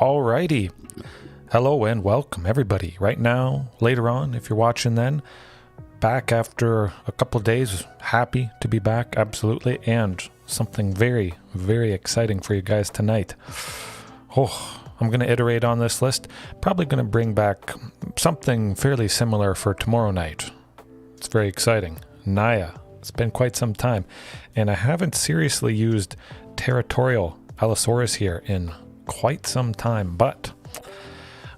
Alrighty. Hello and welcome everybody. Right now, later on, if you're watching then, back after a couple of days, happy to be back, absolutely, and something very, very exciting for you guys tonight. Oh, I'm going to iterate on this list. Probably going to bring back something fairly similar for tomorrow night. It's very exciting. Naya. It's been quite some time, and I haven't seriously used Territorial Allosaurus here in quite some time, but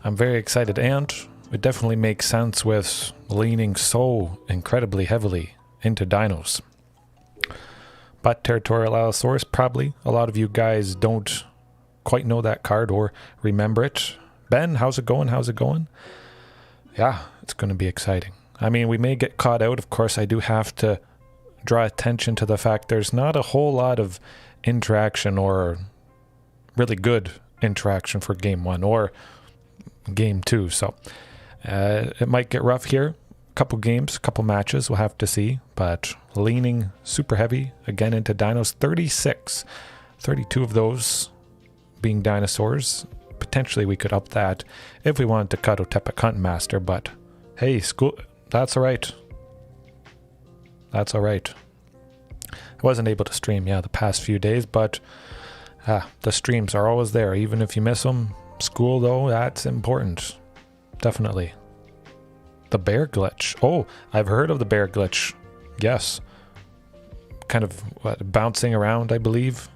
I'm very excited, and it definitely makes sense with leaning so incredibly heavily into Dinos. But Territorial Allosaurus, probably a lot of you guys don't quite know that card or remember it. Ben, how's it going? How's it going? Yeah, it's going to be exciting. I mean, we may get caught out. Of course, I do have to draw attention to the fact there's not a whole lot of interaction or really good interaction for game 1 or game 2. So it might get rough here. A couple games, a couple matches, we'll have to see. But leaning super heavy again into Dinos. 36, 32 of those being dinosaurs. Potentially we could up that if we wanted to cut Otepec Huntmaster, but hey, school, that's all right. That's all right. I wasn't able to stream, the past few days, but the streams are always there, even if you miss them. School, though, that's important. Definitely. The bear glitch. Oh, I've heard of the bear glitch. Yes. Kind of bouncing around, I believe.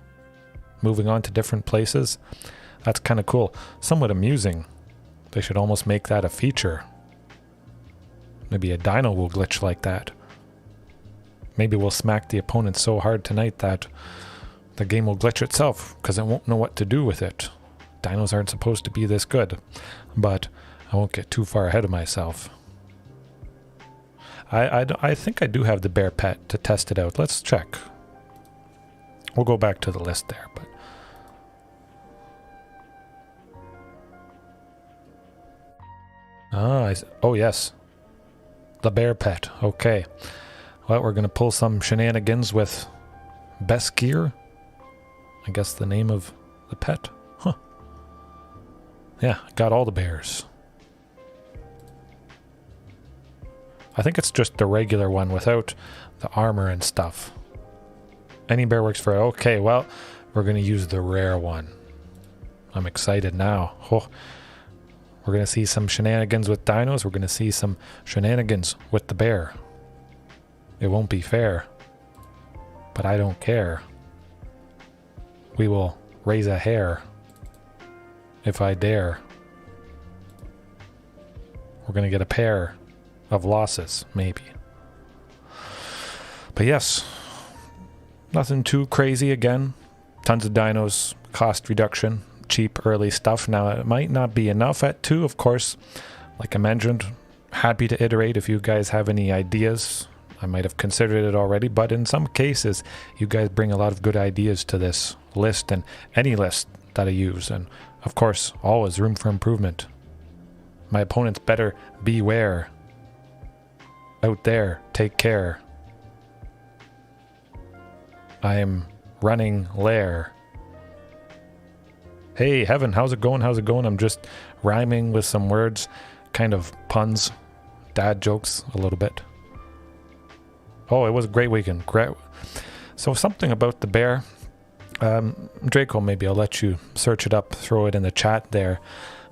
Moving on to different places. That's kind of cool. Somewhat amusing. They should almost make that a feature. Maybe a dino will glitch like that. Maybe we'll smack the opponent so hard tonight that the game will glitch itself because it won't know what to do with it. Dinos aren't supposed to be this good, but I won't get too far ahead of myself. I think I do have the bear pet to test it out. Let's check. We'll go back to the list there, but oh yes, the bear pet. Okay. Well, we're going to pull some shenanigans with Beskir. I guess the name of the pet. Huh. Yeah, got all the bears. I think it's just the regular one without the armor and stuff. Any bear works for it. Okay, well, we're going to use the rare one. I'm excited now. Oh, we're going to see some shenanigans with dinos. We're going to see some shenanigans with the bear. It won't be fair, but I don't care. We will raise a hair if I dare. We're going to get a pair of losses, maybe. But yes, nothing too crazy again. Tons of dinos, cost reduction, cheap early stuff. Now, it might not be enough at 2, of course. Like I mentioned, happy to iterate if you guys have any ideas. I might have considered it already, but in some cases, you guys bring a lot of good ideas to this list and any list that I use. And of course, always room for improvement. My opponents better beware. Out there, take care. I am running lair. Hey, Heaven, how's it going? How's it going? I'm just rhyming with some words, kind of puns, dad jokes a little bit. Oh, it was a great weekend. Great. So something about the bear. Draco, maybe I'll let you search it up, throw it in the chat there.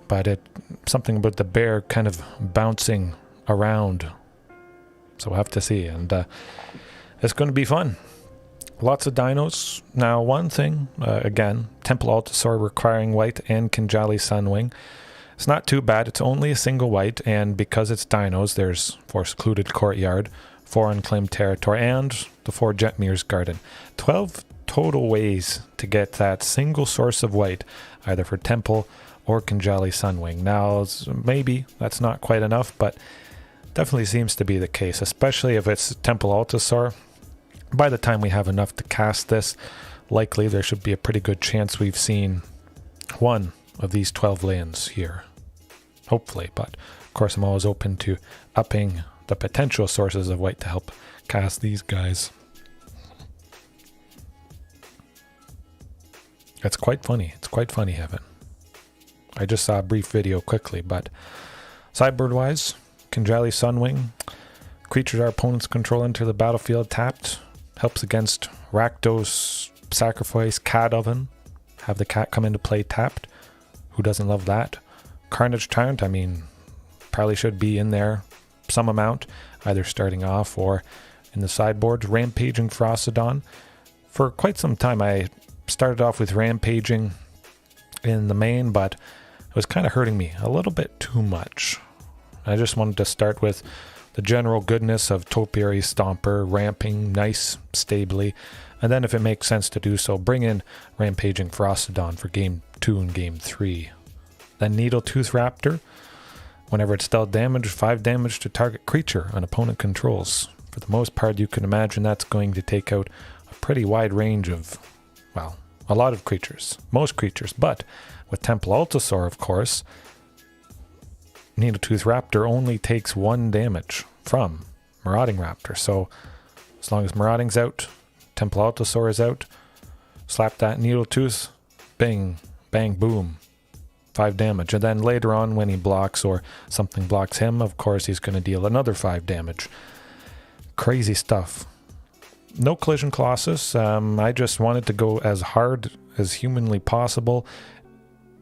But something about the bear kind of bouncing around. So we'll have to see. And it's going to be fun. Lots of dinos. Now, one thing, again, Temple Altisaur requiring white and Kinjali Sunwing. It's not too bad. It's only a single white. And because it's dinos, there's 4 secluded courtyard, 4 unclaimed territory, and the 4 Jetmir's garden. 12 total ways to get that single source of white, either for Temple or Kinjali Sunwing. Now, maybe that's not quite enough, but definitely seems to be the case, especially if it's Temple Altisaur. By the time we have enough to cast this, likely there should be a pretty good chance we've seen one of these 12 lands here. Hopefully, but of course I'm always open to upping the potential sources of white to help cast these guys. It's quite funny. It's quite funny, Heaven. I just saw a brief video quickly, but sideboard-wise, Kinjali Sunwing. Creatures our opponents control enter the battlefield tapped. Helps against Rakdos Sacrifice, Cat Oven. Have the cat come into play tapped. Who doesn't love that? Carnage Tyrant, I mean, probably should be in there some amount, either starting off or in the sideboards. Rampaging Frostodon. For quite some time, I started off with Rampaging in the main, but it was kind of hurting me a little bit too much. I just wanted to start with the general goodness of Topiary Stomper, ramping nice, stably, and then if it makes sense to do so, bring in Rampaging Frostodon for Game 2 and Game 3. Then Needletooth Raptor. Whenever it's dealt damage, 5 damage to target creature an opponent controls. For the most part, you can imagine that's going to take out a pretty wide range of, well, a lot of creatures. Most creatures, but with Temple Altisaur, of course, Needletooth Raptor only takes 1 damage from Marauding Raptor. So as long as Marauding's out, Temple Altisaur is out, slap that Needletooth, bing, bang, boom, 5 damage. And then later on when he blocks or something blocks him, of course he's going to deal another 5 damage. Crazy stuff. No Collision Colossus. I just wanted to go as hard as humanly possible.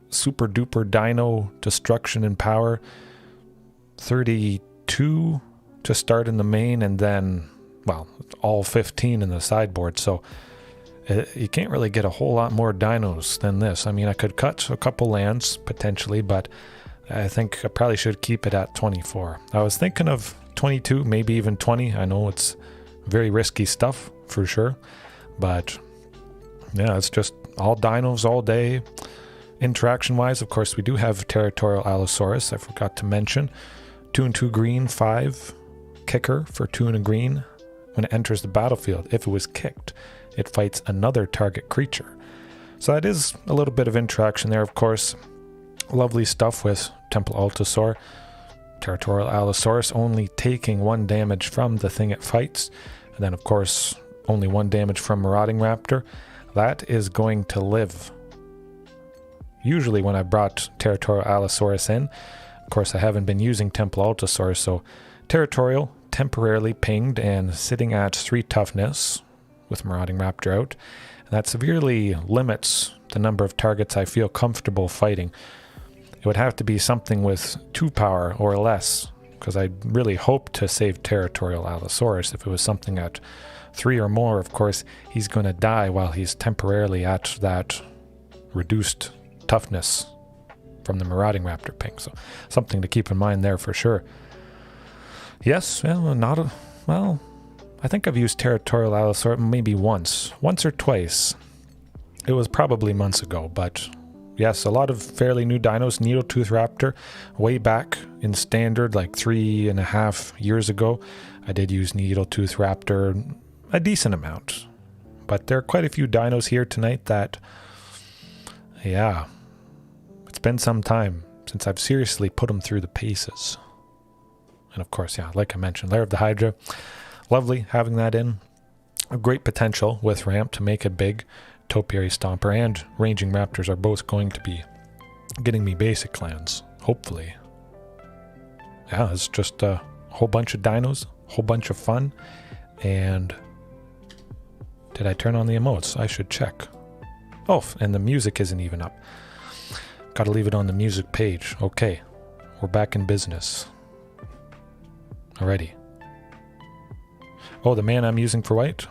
Super duper Dino destruction and power. 32 to start in the main, and then, well, all 15 in the sideboard. So you can't really get a whole lot more dinos than this. I mean, I could cut a couple lands potentially, but I think I probably should keep it at 24. I was thinking of 22, maybe even 20. I know it's very risky stuff for sure, but yeah, it's just all dinos all day. Interaction wise, of course, we do have Territorial Allosaurus. I forgot to mention 2 and 2 green, 5 kicker for 2 and a green. When it enters the battlefield, if it was kicked, it fights another target creature. So that is a little bit of interaction there, of course. Lovely stuff with Temple Altisaur. Territorial Allosaurus only taking 1 damage from the thing it fights. And then, of course, only 1 damage from Marauding Raptor. That is going to live. Usually when I brought Territorial Allosaurus in, of course I haven't been using Temple Altisaur, so Territorial temporarily pinged and sitting at 3 toughness with Marauding Raptor out. And that severely limits the number of targets I feel comfortable fighting. It would have to be something with 2 power or less, because I really hope to save Territorial Allosaurus. If it was something at 3 or more, of course, he's going to die while he's temporarily at that reduced toughness from the Marauding Raptor ping. So something to keep in mind there for sure. Yes, well, I think I've used Territorial Allosaurus maybe once or twice. It was probably months ago, but yes, a lot of fairly new dinos. Needletooth Raptor, way back in Standard, like 3.5 years ago, I did use Needletooth Raptor a decent amount. But there are quite a few dinos here tonight that, yeah, it's been some time since I've seriously put them through the paces. And of course, yeah, like I mentioned, Lair of the Hydra, lovely having that in. A great potential with ramp to make it big. Topiary Stomper and Ranging Raptors are both going to be getting me basic lands, hopefully. Yeah, it's just a whole bunch of dinos, whole bunch of fun. And did I turn on the emotes? I should check. Oh, and the music isn't even up. Gotta leave it on the music page. Okay, we're back in business. Alrighty. Oh, the man I'm using for white.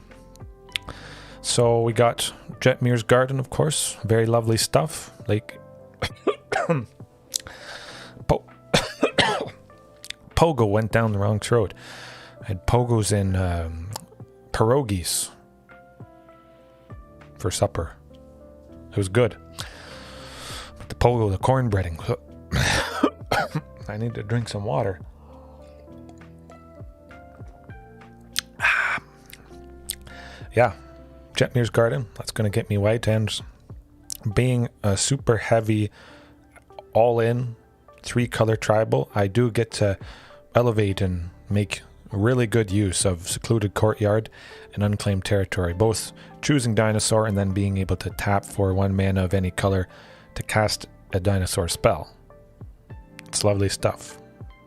So we got Jetmir's Garden, of course. Very lovely stuff. Like Pogo went down the wrong throat. I had Pogos in pierogies for supper. It was good. But the Pogo, the cornbreading. I need to drink some water. Yeah, Jetmir's Garden, that's going to get me white, and being a super heavy, all-in, 3-color tribal, I do get to elevate and make really good use of Secluded Courtyard and Unclaimed Territory, both choosing Dinosaur and then being able to tap for 1 mana of any color to cast a Dinosaur spell. It's lovely stuff.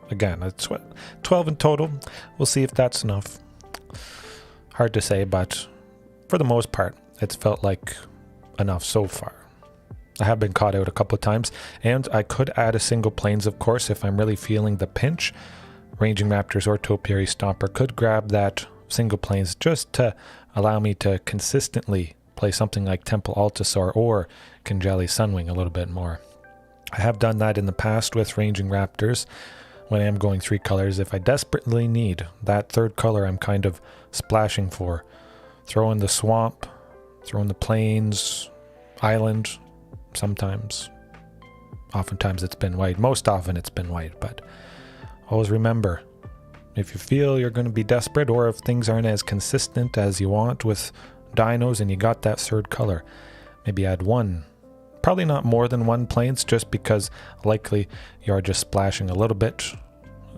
Again, it's 12 in total. We'll see if that's enough. Hard to say, but for the most part, it's felt like enough so far. I have been caught out a couple of times, and I could add a single planes, of course, if I'm really feeling the pinch. Ranging Raptors or Topiary Stomper could grab that single planes just to allow me to consistently play something like Temple Altisaur or Kinjali Sunwing a little bit more. I have done that in the past with Ranging Raptors when I am going 3 colors. If I desperately need that 3rd color, I'm kind of splashing for. Throw in the swamp, throw in the plains, island, sometimes. Oftentimes it's been white. Most often it's been white, but always remember, if you feel you're going to be desperate or if things aren't as consistent as you want with dinos and you got that 3rd color, maybe add 1. Probably not more than 1 planes, just because likely you are just splashing a little bit.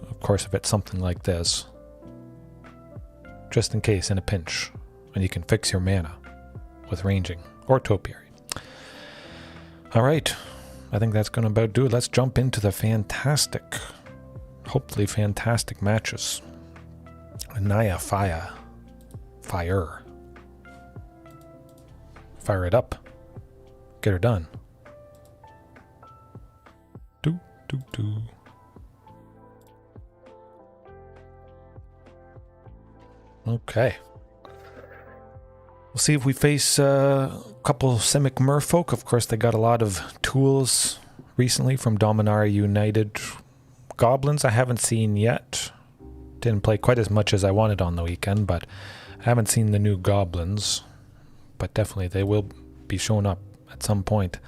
Of course, if it's something like this, just in case in a pinch, and you can fix your mana with ranging or topiary. All right, I think that's going to about do it. Let's jump into the fantastic, hopefully fantastic matches. Naya, fire it up, get her done. Do. Okay. We'll see if we face a couple Simic Merfolk. Of course, they got a lot of tools recently from Dominaria United. Goblins I haven't seen yet. Didn't play quite as much as I wanted on the weekend, but I haven't seen the new Goblins. But definitely they will be showing up at some point.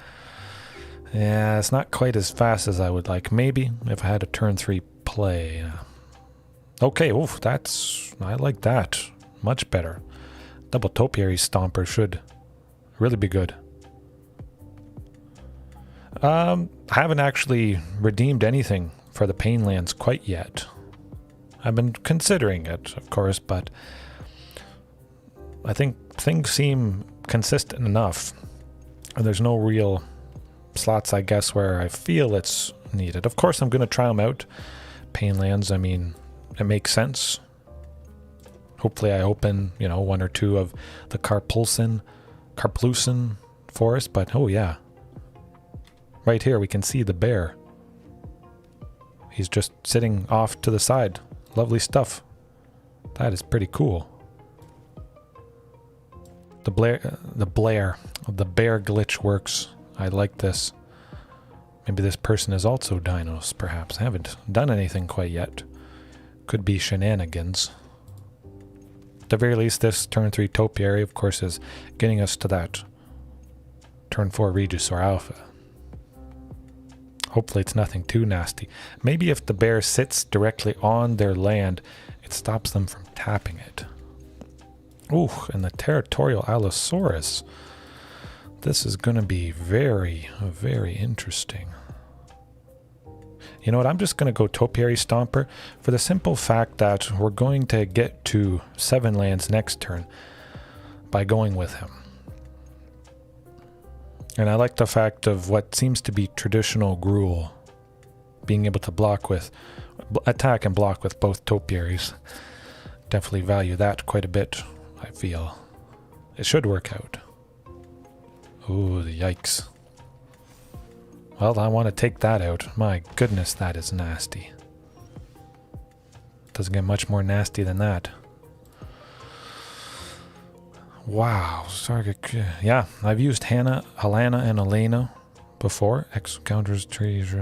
Yeah, it's not quite as fast as I would like. Maybe if I had a turn 3 play. Okay, oof, I like that. Much better. Double Topiary Stomper should really be good. I haven't actually redeemed anything for the Painlands quite yet. I've been considering it, of course, but I think things seem consistent enough. And there's no real slots, I guess, where I feel it's needed. Of course, I'm going to try them out. Painlands, I mean, it makes sense. Hopefully I open, 1 or 2 of the Carplucin forest, but oh yeah. Right here we can see the bear. He's just sitting off to the side. Lovely stuff. That is pretty cool. The bear glitch works. I like this. Maybe this person is also Dinos, perhaps. I haven't done anything quite yet. Could be shenanigans. At the very least, this turn 3 Topiary, of course, is getting us to that turn 4 Regis or Alpha. Hopefully it's nothing too nasty. Maybe if the bear sits directly on their land, it stops them from tapping it. Ooh, and the Territorial Allosaurus. This is going to be very, very interesting. You know what, I'm just going to go Topiary Stomper for the simple fact that we're going to get to 7 lands next turn by going with him. And I like the fact of what seems to be traditional Gruul, being able to attack and block with both Topiaries. Definitely value that quite a bit, I feel. It should work out. Ooh, yikes. Well, I want to take that out. My goodness, that is nasty. Doesn't get much more nasty than that. Wow. Yeah, I've used Hannah, Helena, and Elena before. X counters trees.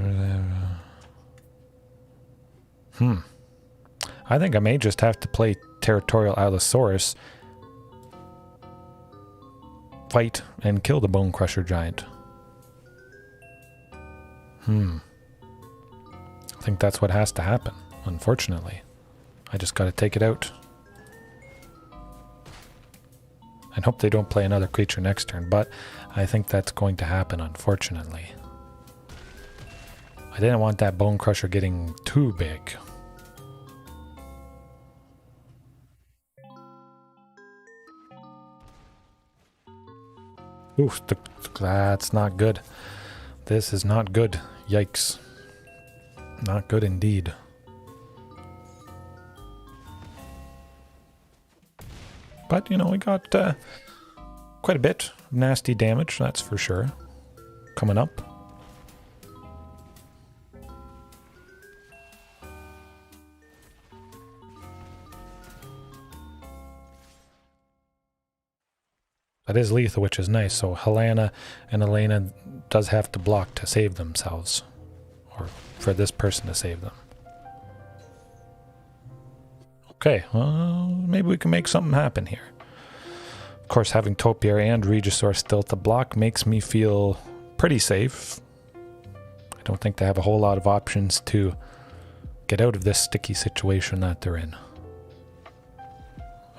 I think I may just have to play Territorial Allosaurus, fight, and kill the Bone Crusher Giant. I think that's what has to happen, unfortunately. I just gotta take it out. And hope they don't play another creature next turn, but I think that's going to happen, unfortunately. I didn't want that Bone Crusher getting too big. Oof, that's not good. This is not good. Yikes. Not good indeed. But, you know, we got quite a bit of nasty damage, that's for sure, coming up. That is lethal, which is nice, so Helena and Elena does have to block to save themselves. Or for this person to save them. Okay, well, maybe we can make something happen here. Of course, having Topiary and Regisaur still to block makes me feel pretty safe. I don't think they have a whole lot of options to get out of this sticky situation that they're in.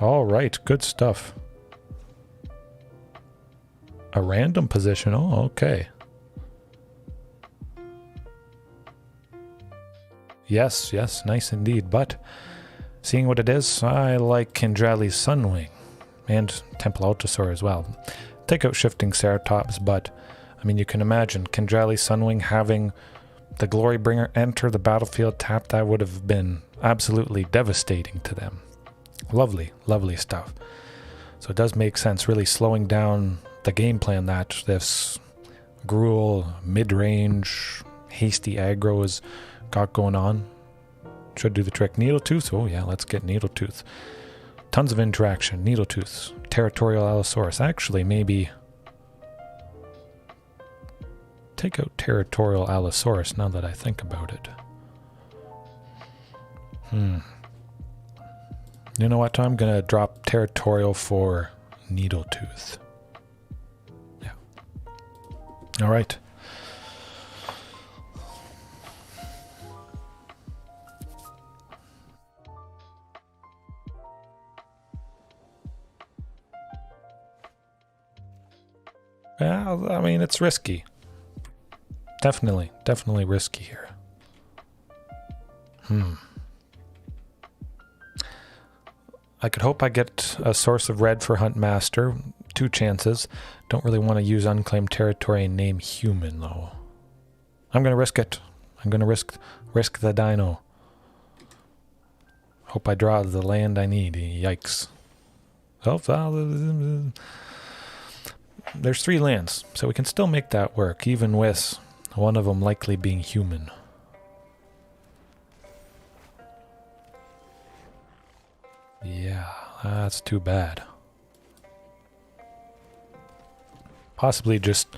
Alright, good stuff. A random position, oh, okay. Yes, yes, nice indeed, but seeing what it is, I like Kendrali's Sunwing and Temple Altisaur as well. Take out Shifting Ceratops, but I mean, you can imagine Kendrali's Sunwing having the Glorybringer enter the battlefield tapped. That would have been absolutely devastating to them. Lovely, lovely stuff. So it does make sense, really slowing down the game plan that this Gruul, mid-range, hasty aggro has got going on. Should do the trick. Needletooth, oh yeah, let's get Needletooth. Tons of interaction. Needletooth, Territorial Allosaurus. Actually, maybe take out Territorial Allosaurus now that I think about it. You know what? I'm gonna drop Territorial for Needletooth. Yeah. Alright. Well, I mean, it's risky. Definitely risky here. I could hope I get a source of red for Huntmaster. 2 chances. Don't really want to use unclaimed territory and name human, though. I'm going to risk it. I'm going to risk the dino. Hope I draw the land I need. Yikes. Oh, there's 3 lands, so we can still make that work, even with one of them likely being human. Yeah, that's too bad. Possibly just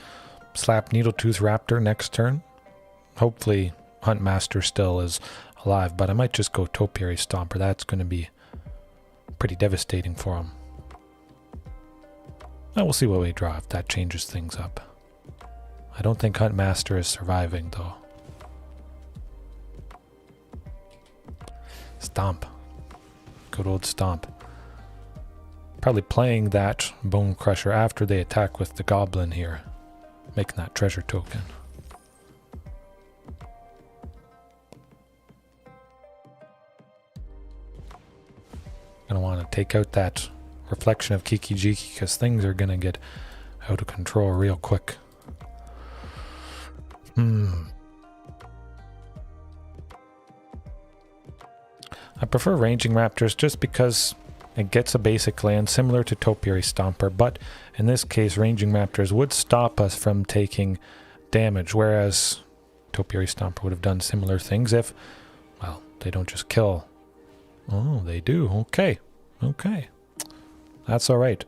slap Needletooth Raptor next turn. Hopefully Huntmaster still is alive, but I might just go Topiary Stomper. That's going to be pretty devastating for him. Well, we'll see what we draw if that changes things up. I don't think Huntmaster is surviving, though. Stomp. Good old Stomp. Probably playing that Bone Crusher after they attack with the Goblin here. Making that treasure token. Gonna want to take out that Reflection of Kiki-Jiki because things are gonna get out of control real quick. I prefer Ranging Raptors just because it gets a basic land similar to Topiary Stomper, but in this case Ranging Raptors would stop us from taking damage, whereas Topiary Stomper would have done similar things if, well, they don't just kill. Oh, they do. Okay. Okay. That's alright.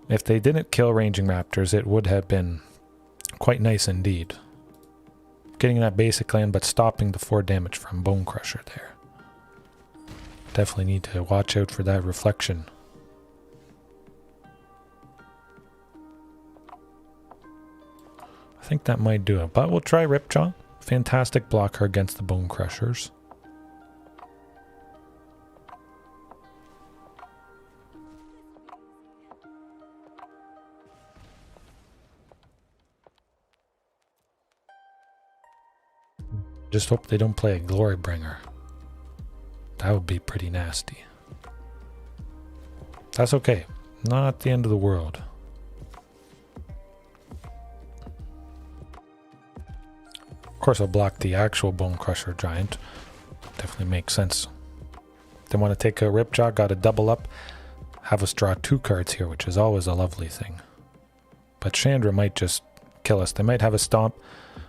If they didn't kill Ranging Raptors, it would have been quite nice indeed. Getting that basic land, but stopping the 4 damage from Bone Crusher there. Definitely need to watch out for that reflection. I think that might do it, but we'll try Ripjaw. Fantastic blocker against the Bone Crushers. Just hope they don't play a Glorybringer. That would be pretty nasty. That's okay. Not the end of the world. course, I'll block the actual Bone Crusher Giant. Definitely makes sense. They want to take a Ripjaw, got to double up. Have us draw 2 cards here, which is always a lovely thing. But Chandra might just kill us. They might have a Stomp,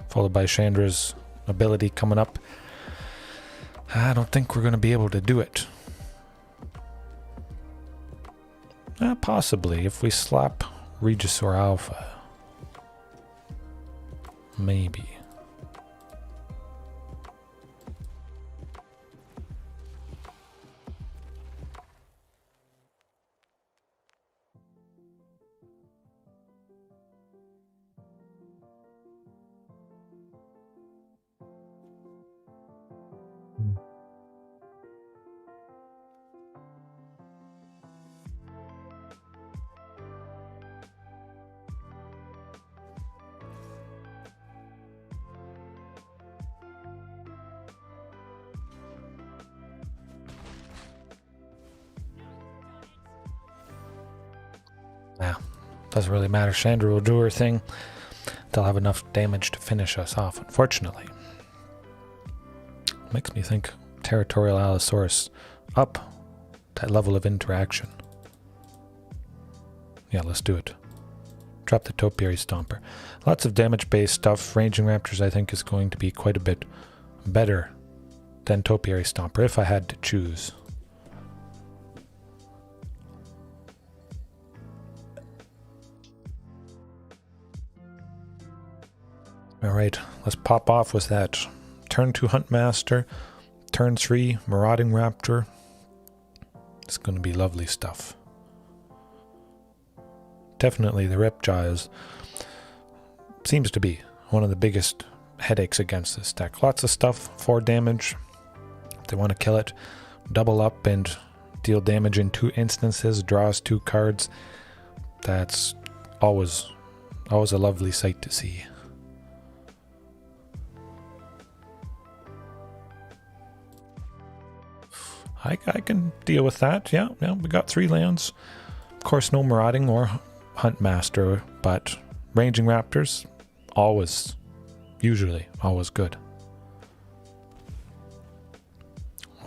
followed by Chandra's ability coming up. I don't think we're going to be able to do it. Possibly, if we slap Regisaur Alpha. Maybe. Yeah, doesn't really matter. Chandra will do her thing. They'll have enough damage to finish us off, unfortunately. Makes me think Territorial Allosaurus up that level of interaction. Yeah, let's do it. Drop the Topiary Stomper. Lots of damage-based stuff. Ranging Raptors, I think, is going to be quite a bit better than Topiary Stomper, if I had to choose. Alright, let's pop off with that. Turn 2 Huntmaster, turn 3 Marauding Raptor. It's going to be lovely stuff. Definitely the Ripjaw seems to be one of the biggest headaches against this deck. Lots of stuff, 4 damage. If they want to kill it, double up and deal damage in 2 instances, draws 2 cards. That's always a lovely sight to see. I can deal with that. Yeah, we got 3 lands. Of course, no Marauding or Huntmaster, but Ranging Raptors, usually always good.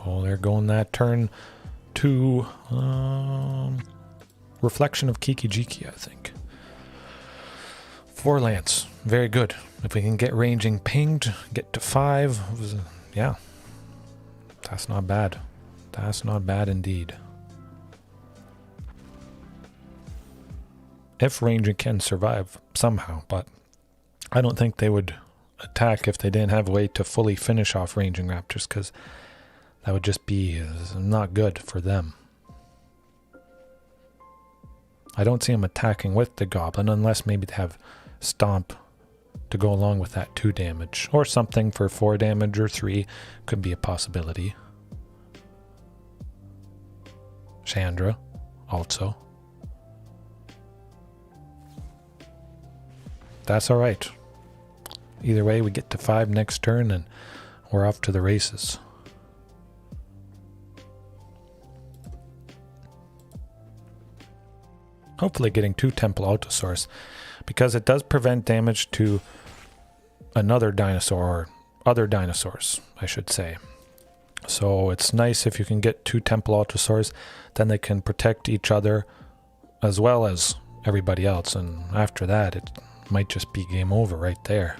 Oh, they're going that turn to Reflection of Kiki-Jiki, I think. 4 lands, very good. If we can get Ranging pinged, get to 5, yeah, that's not bad. That's not bad indeed. If Ranging can survive somehow, but I don't think they would attack if they didn't have a way to fully finish off Ranging Raptors, because that would just be not good for them. I don't see them attacking with the Goblin, unless maybe they have Stomp to go along with that 2 damage, or something for 4 damage or 3 could be a possibility. Chandra, also. That's alright. Either way, we get to 5 next turn and we're off to the races. Hopefully getting 2 Temple Altisaurs, because it does prevent damage to another dinosaur, or other dinosaurs, I should say. So it's nice if you can get 2 Temple Altisaurs, then they can protect each other as well as everybody else, and after that it might just be game over right there.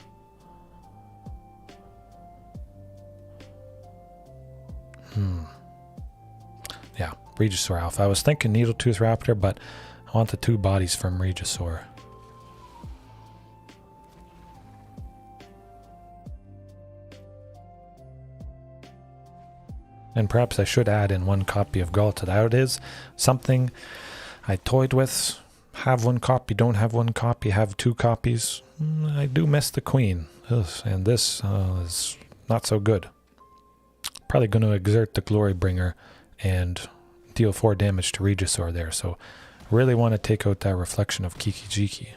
Yeah, Regisaur Alpha. I was thinking Needletooth Raptor, but I want the 2 bodies from Regisaur. And perhaps I should add in 1 copy of Galta. That is something I toyed with. Have 1 copy, don't have 1 copy, have 2 copies. I do miss the Queen. Ugh, and this is not so good. Probably going to exert the Glorybringer and deal 4 damage to Regisaur there. So really want to take out that Reflection of Kiki-Jiki.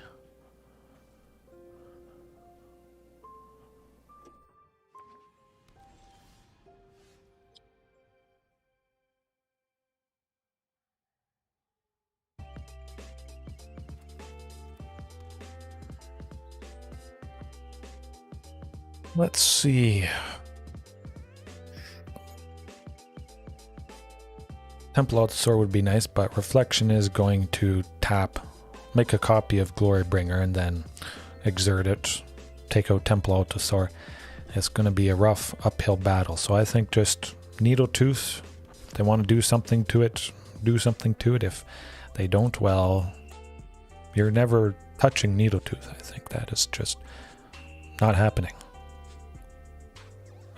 Let's see. Temple Altisaur would be nice, but Reflection is going to tap, make a copy of Glorybringer, and then exert it, take out Temple Altisaur. It's going to be a rough uphill battle, so I think just Needletooth, if they want to do something to it, do something to it. If they don't, well, you're never touching Needletooth. I think that is just not happening.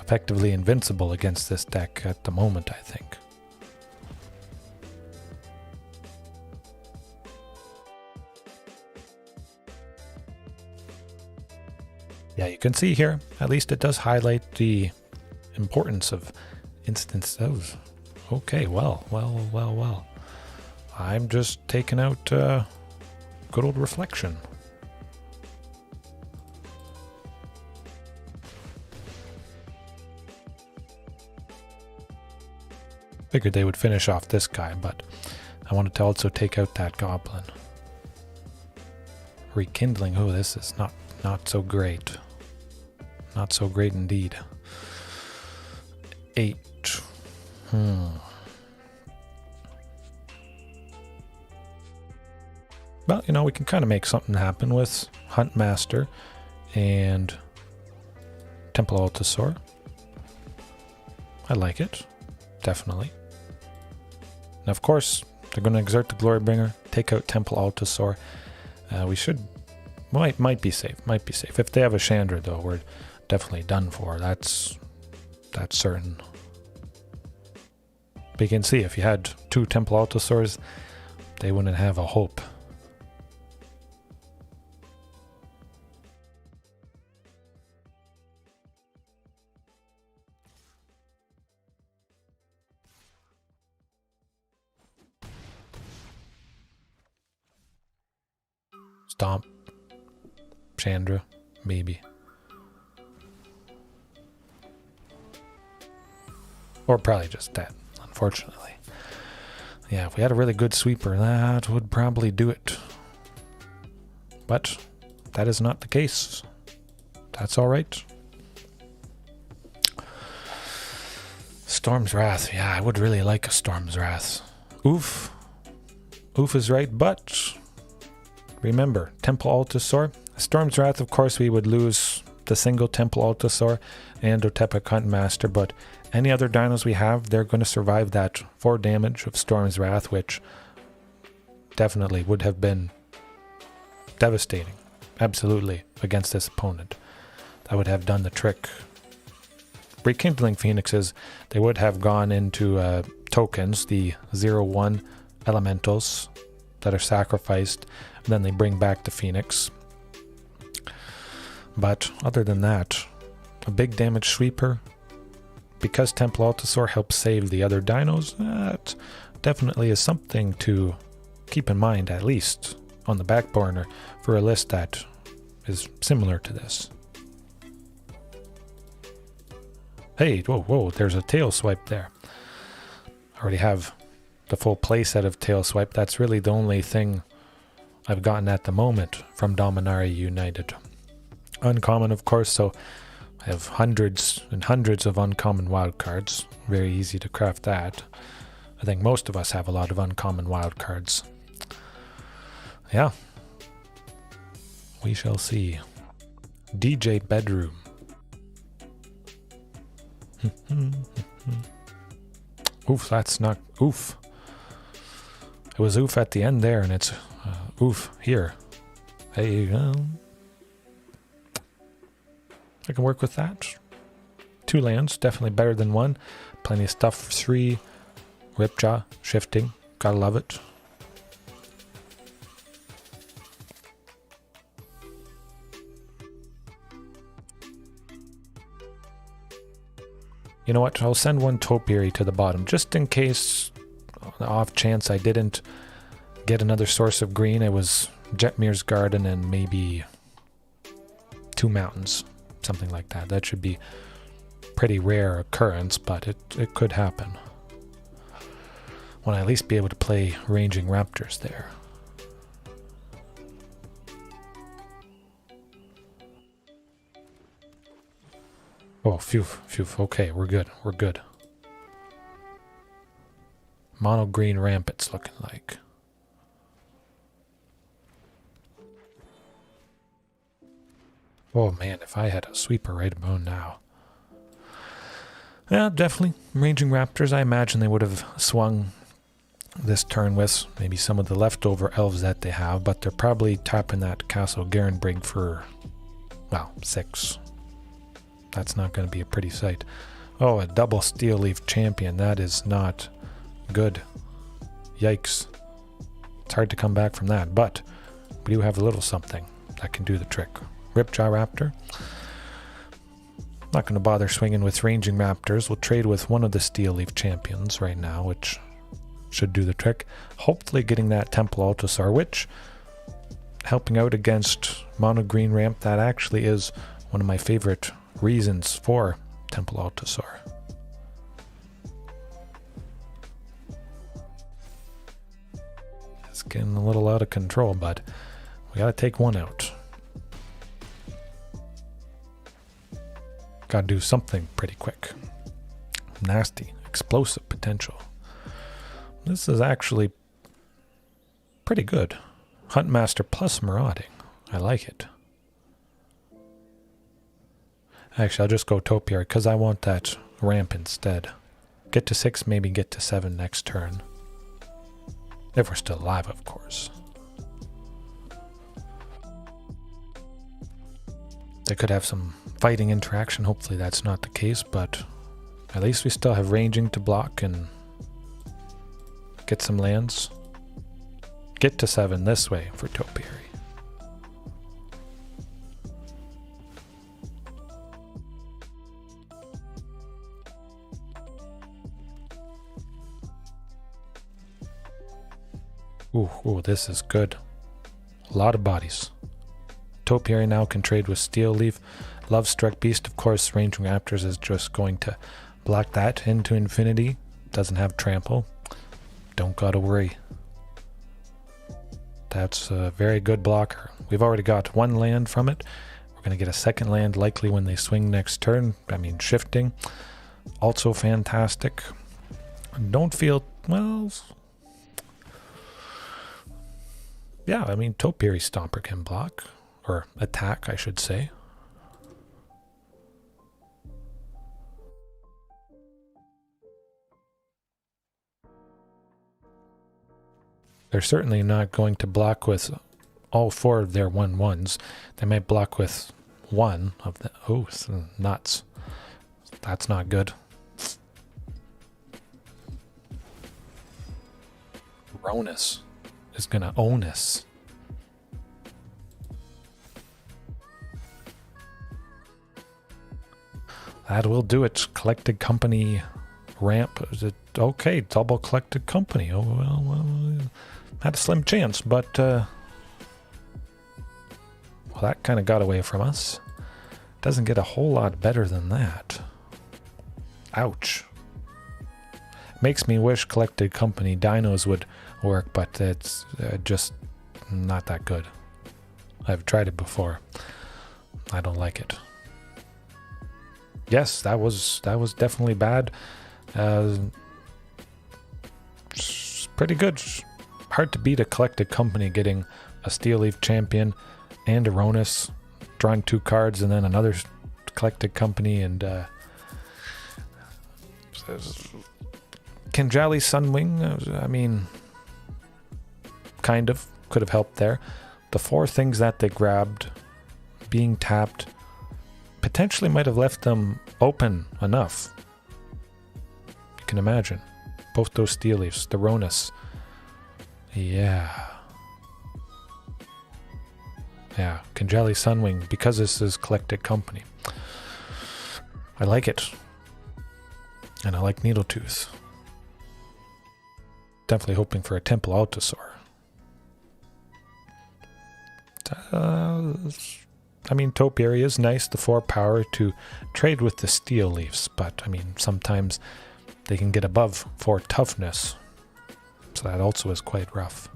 Effectively invincible against this deck at the moment, I think. Yeah, you can see here, at least it does highlight the importance of instances. Okay, well. I'm just taking out good old Reflection. Figured they would finish off this guy, but I wanted to also take out that Goblin. Rekindling, oh, this is not so great. Not so great indeed. 8. Well, you know, we can kind of make something happen with Huntmaster and Temple Altisaur. I like it. Definitely. And of course, they're going to exert the Glorybringer, take out Temple Altisaur. We should... Might be safe. Might be safe. If they have a Sheoldred, though, we're definitely done for. That's certain. But you can see, if you had 2 Temple Altisaurs, they wouldn't have a hope. Stomp. Chandra, maybe. Or probably just that, unfortunately. Yeah, if we had a really good sweeper, that would probably do it. But that is not the case. That's alright. Storm's Wrath. Yeah, I would really like a Storm's Wrath. Oof. Oof is right, but remember, Temple Altisaur. Storm's Wrath, of course, we would lose the single Temple Altisaur and Otepec Huntmaster, but any other dinos we have, they're going to survive that 4 damage of Storm's Wrath, which definitely would have been devastating, absolutely, against this opponent. That would have done the trick. Rekindling Phoenixes, they would have gone into tokens, the 0-1 elementals that are sacrificed, and then they bring back the Phoenix. But other than that, a big damage sweeper, because Temple Altisaur helps save the other dinos, that definitely is something to keep in mind, at least on the back burner, for a list that is similar to this. Hey, whoa, there's a tail swipe there. I already have the full playset of tail swipe. That's really the only thing I've gotten at the moment from Dominaria United. Uncommon, of course, so I have hundreds and hundreds of uncommon wildcards. Very easy to craft that. I think most of us have a lot of uncommon wildcards. Yeah. We shall see. DJ Bedroom. Oof, that's not... Oof. It was oof at the end there, and it's oof here. There you go. I can work with that. 2 lands, definitely better than 1. Plenty of stuff for 3. Ripjaw, shifting, gotta love it. You know what, I'll send 1 Topiary to the bottom, just in case, on the off chance I didn't get another source of green. It was Jetmir's Garden and maybe 2 mountains. Something like that. That should be pretty rare occurrence, but it could happen. Want to at least be able to play ranging raptors there. Oh, phew, phew. Okay, we're good. We're good. Mono green ramp it's looking like. Oh man, if I had a sweeper right about now. Yeah, definitely. Ranging Raptors, I imagine they would have swung this turn with maybe some of the leftover elves that they have, but they're probably tapping that Castle Garenbrig for, well, 6. That's not going to be a pretty sight. Oh, a double Steel Leaf Champion. That is not good. Yikes. It's hard to come back from that, but we do have a little something that can do the trick. Ripjaw Raptor. Not going to bother swinging with Ranging Raptors. We'll trade with one of the Steel Leaf Champions right now, which should do the trick. Hopefully getting that Temple Altisaur, which, helping out against Mono Green Ramp, that actually is one of my favorite reasons for Temple Altisaur. It's getting a little out of control, but we got to take one out. Got to do something pretty quick. Nasty, explosive potential. This is actually pretty good. Huntmaster plus Marauding. I like it. Actually, I'll just go Topiary because I want that ramp instead. Get to 6, maybe get to 7 next turn. If we're still alive, of course. They could have some fighting interaction. Hopefully that's not the case, but at least we still have ranging to block and get some lands. Get to 7 this way for Topiary. Ooh, this is good. A lot of bodies. Topiary now can trade with Steel Leaf. Love Struck Beast, of course, Ranging Raptors is just going to block that into infinity. Doesn't have trample. Don't gotta worry. That's a very good blocker. We've already got 1 land from it. We're going to get a 2nd land likely when they swing next turn. I mean, shifting. Also fantastic. Don't feel, well... yeah, I mean, Topiary Stomper can block. Or attack, I should say. They're certainly not going to block with all 4 of their 1/1s. They might block with 1 of the... oh, nuts. That's not good. Ronus is going to own us. That will do it. Collected Company ramp. Is it okay? Double Collected Company. Oh, well, had a slim chance, but well, that kind of got away from us. Doesn't get a whole lot better than that. Ouch. Makes me wish Collected Company Dinos would work, but it's just not that good. I've tried it before. I don't like it. Yes, that was definitely bad. Pretty good. Hard to beat a Collected Company getting a Steel Leaf Champion and a Ronus, drawing 2 cards, and then another Collected Company, and Kinjali Sunwing, I mean, kind of could have helped there. The 4 things that they grabbed being tapped potentially might have left them open enough. You can imagine. Both those Steel Leafs, the Ronus. Yeah, Kinjali Sunwing, because this is Collected Company. I like it. And I like Needletooth. Definitely hoping for a Temple Altisaur. I mean, Topiary is nice, the 4 power to trade with the Steel Leafs, but I mean, sometimes they can get above 4 toughness, so that also is quite rough.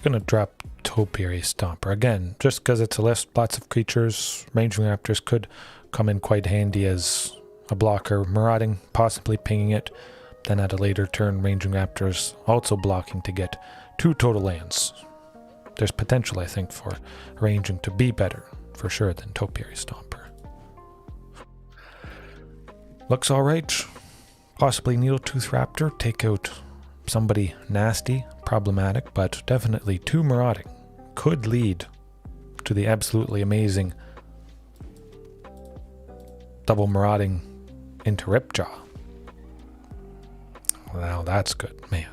gonna drop Topiary Stomper. Again, just because it's a list, lots of creatures. Ranging Raptors could come in quite handy as a blocker. Marauding, possibly pinging it. Then at a later turn, Ranging Raptors also blocking to get 2 total lands. There's potential, I think, for Ranging to be better, for sure, than Topiary Stomper. Looks alright. Possibly Needletooth Raptor, take out somebody nasty, problematic, but definitely 2 Marauding could lead to the absolutely amazing double Marauding into Ripjaw. Now that's good, man.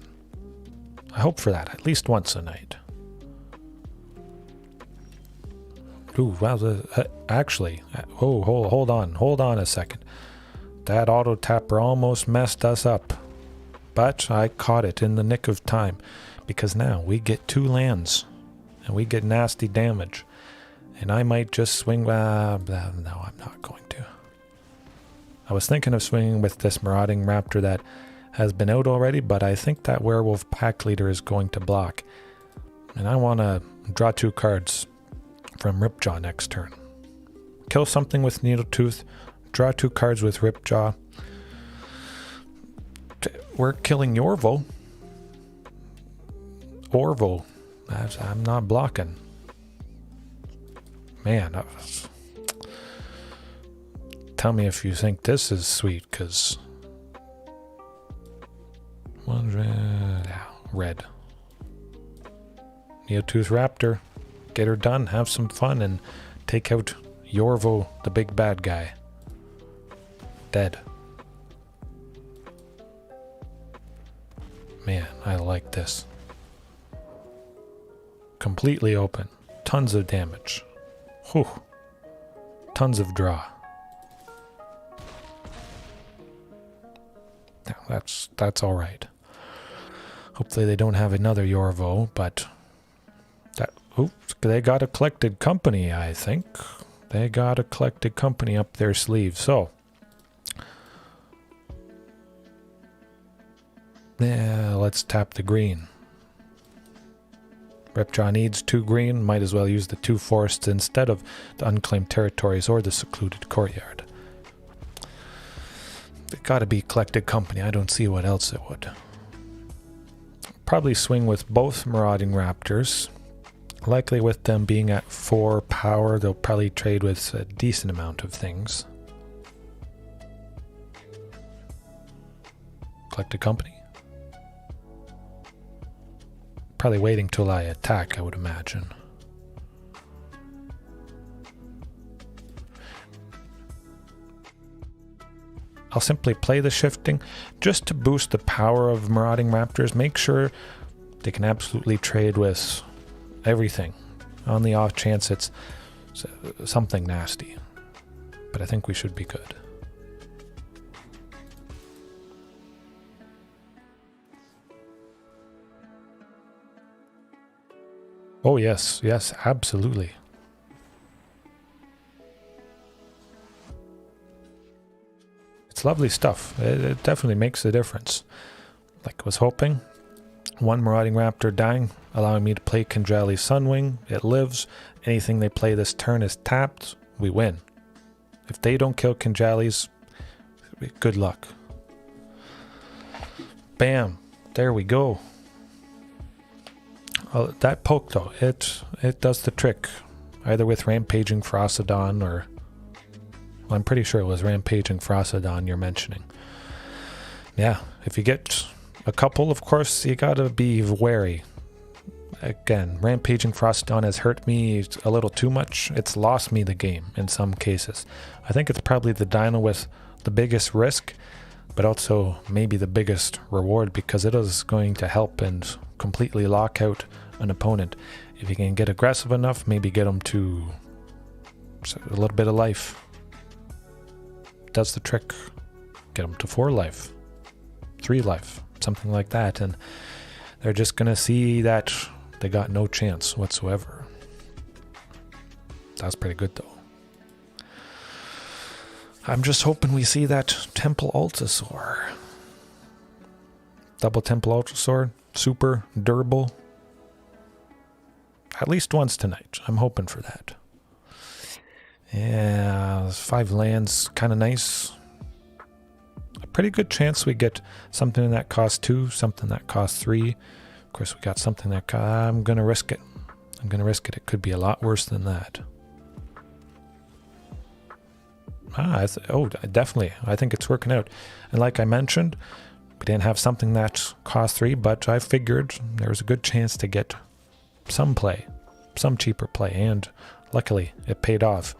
I hope for that at least once a night. Ooh, wow, actually, hold on a second. That auto tapper almost messed us up. But I caught it in the nick of time, because now we get 2 lands, and we get nasty damage. And I might just swing, no, I'm not going to. I was thinking of swinging with this Marauding Raptor that has been out already, but I think that Werewolf Pack Leader is going to block. And I want to draw 2 cards from Ripjaw next turn. Kill something with Needletooth, draw 2 cards with Ripjaw. We're killing Yorvo. Orvo. I'm not blocking. Man, tell me if you think this is sweet, because... red. Needletooth Raptor. Get her done, have some fun, and take out Yorvo, the big bad guy. Dead. Man, I like this. Completely open. Tons of damage. Whew. Tons of draw. Now, that's alright. Hopefully they don't have another Yorvo, but... Oops, they got a collected company, I think. They got a collected company up their sleeve, so... Yeah, let's tap the green. Ripjaw needs 2 green, might as well use the 2 forests instead of the unclaimed territories or the secluded courtyard. They gotta be collected company, I don't see what else it would. Probably swing with both Marauding Raptors. Likely with them being at 4 power, they'll probably trade with a decent amount of things. Collected company? Probably waiting till I attack, I would imagine. I'll simply play the shifting just to boost the power of Marauding Raptors. Make sure they can absolutely trade with everything on the off chance it's something nasty. But I think we should be good. Oh yes, yes, absolutely. It's lovely stuff. It definitely makes a difference. Like I was hoping. 1 Marauding Raptor dying, allowing me to play Kinjali's Sunwing. It lives. Anything they play this turn is tapped. We win. If they don't kill Kinjali's, good luck. Bam. There we go. That poke though, it does the trick. Either with Rampaging Frostodon or... Well, I'm pretty sure it was Rampaging Frostodon you're mentioning. Yeah, if you get a couple, of course, you gotta be wary. Again, Rampaging Frostodon has hurt me a little too much. It's lost me the game in some cases. I think it's probably the Dino with the biggest risk, but also maybe the biggest reward, because it is going to help and completely lock out an opponent. If you can get aggressive enough, maybe get them to a little bit of life. Does the trick. Get them to 4 life, 3 life, something like that, and they're just gonna see that they got no chance whatsoever. That's pretty good though. I'm just hoping we see that Temple Altisaur. Double Temple Altisaur, super durable. at least once tonight. I'm hoping for that. Yeah, 5 lands, kind of nice. A pretty good chance we get something that costs 2, something that costs 3. Of course, we got something that I'm going to risk it. I'm going to risk it. It could be a lot worse than that. Oh, definitely. I think it's working out. And like I mentioned, we didn't have something that cost 3, but I figured there was a good chance to get some play, some cheaper play, and luckily it paid off.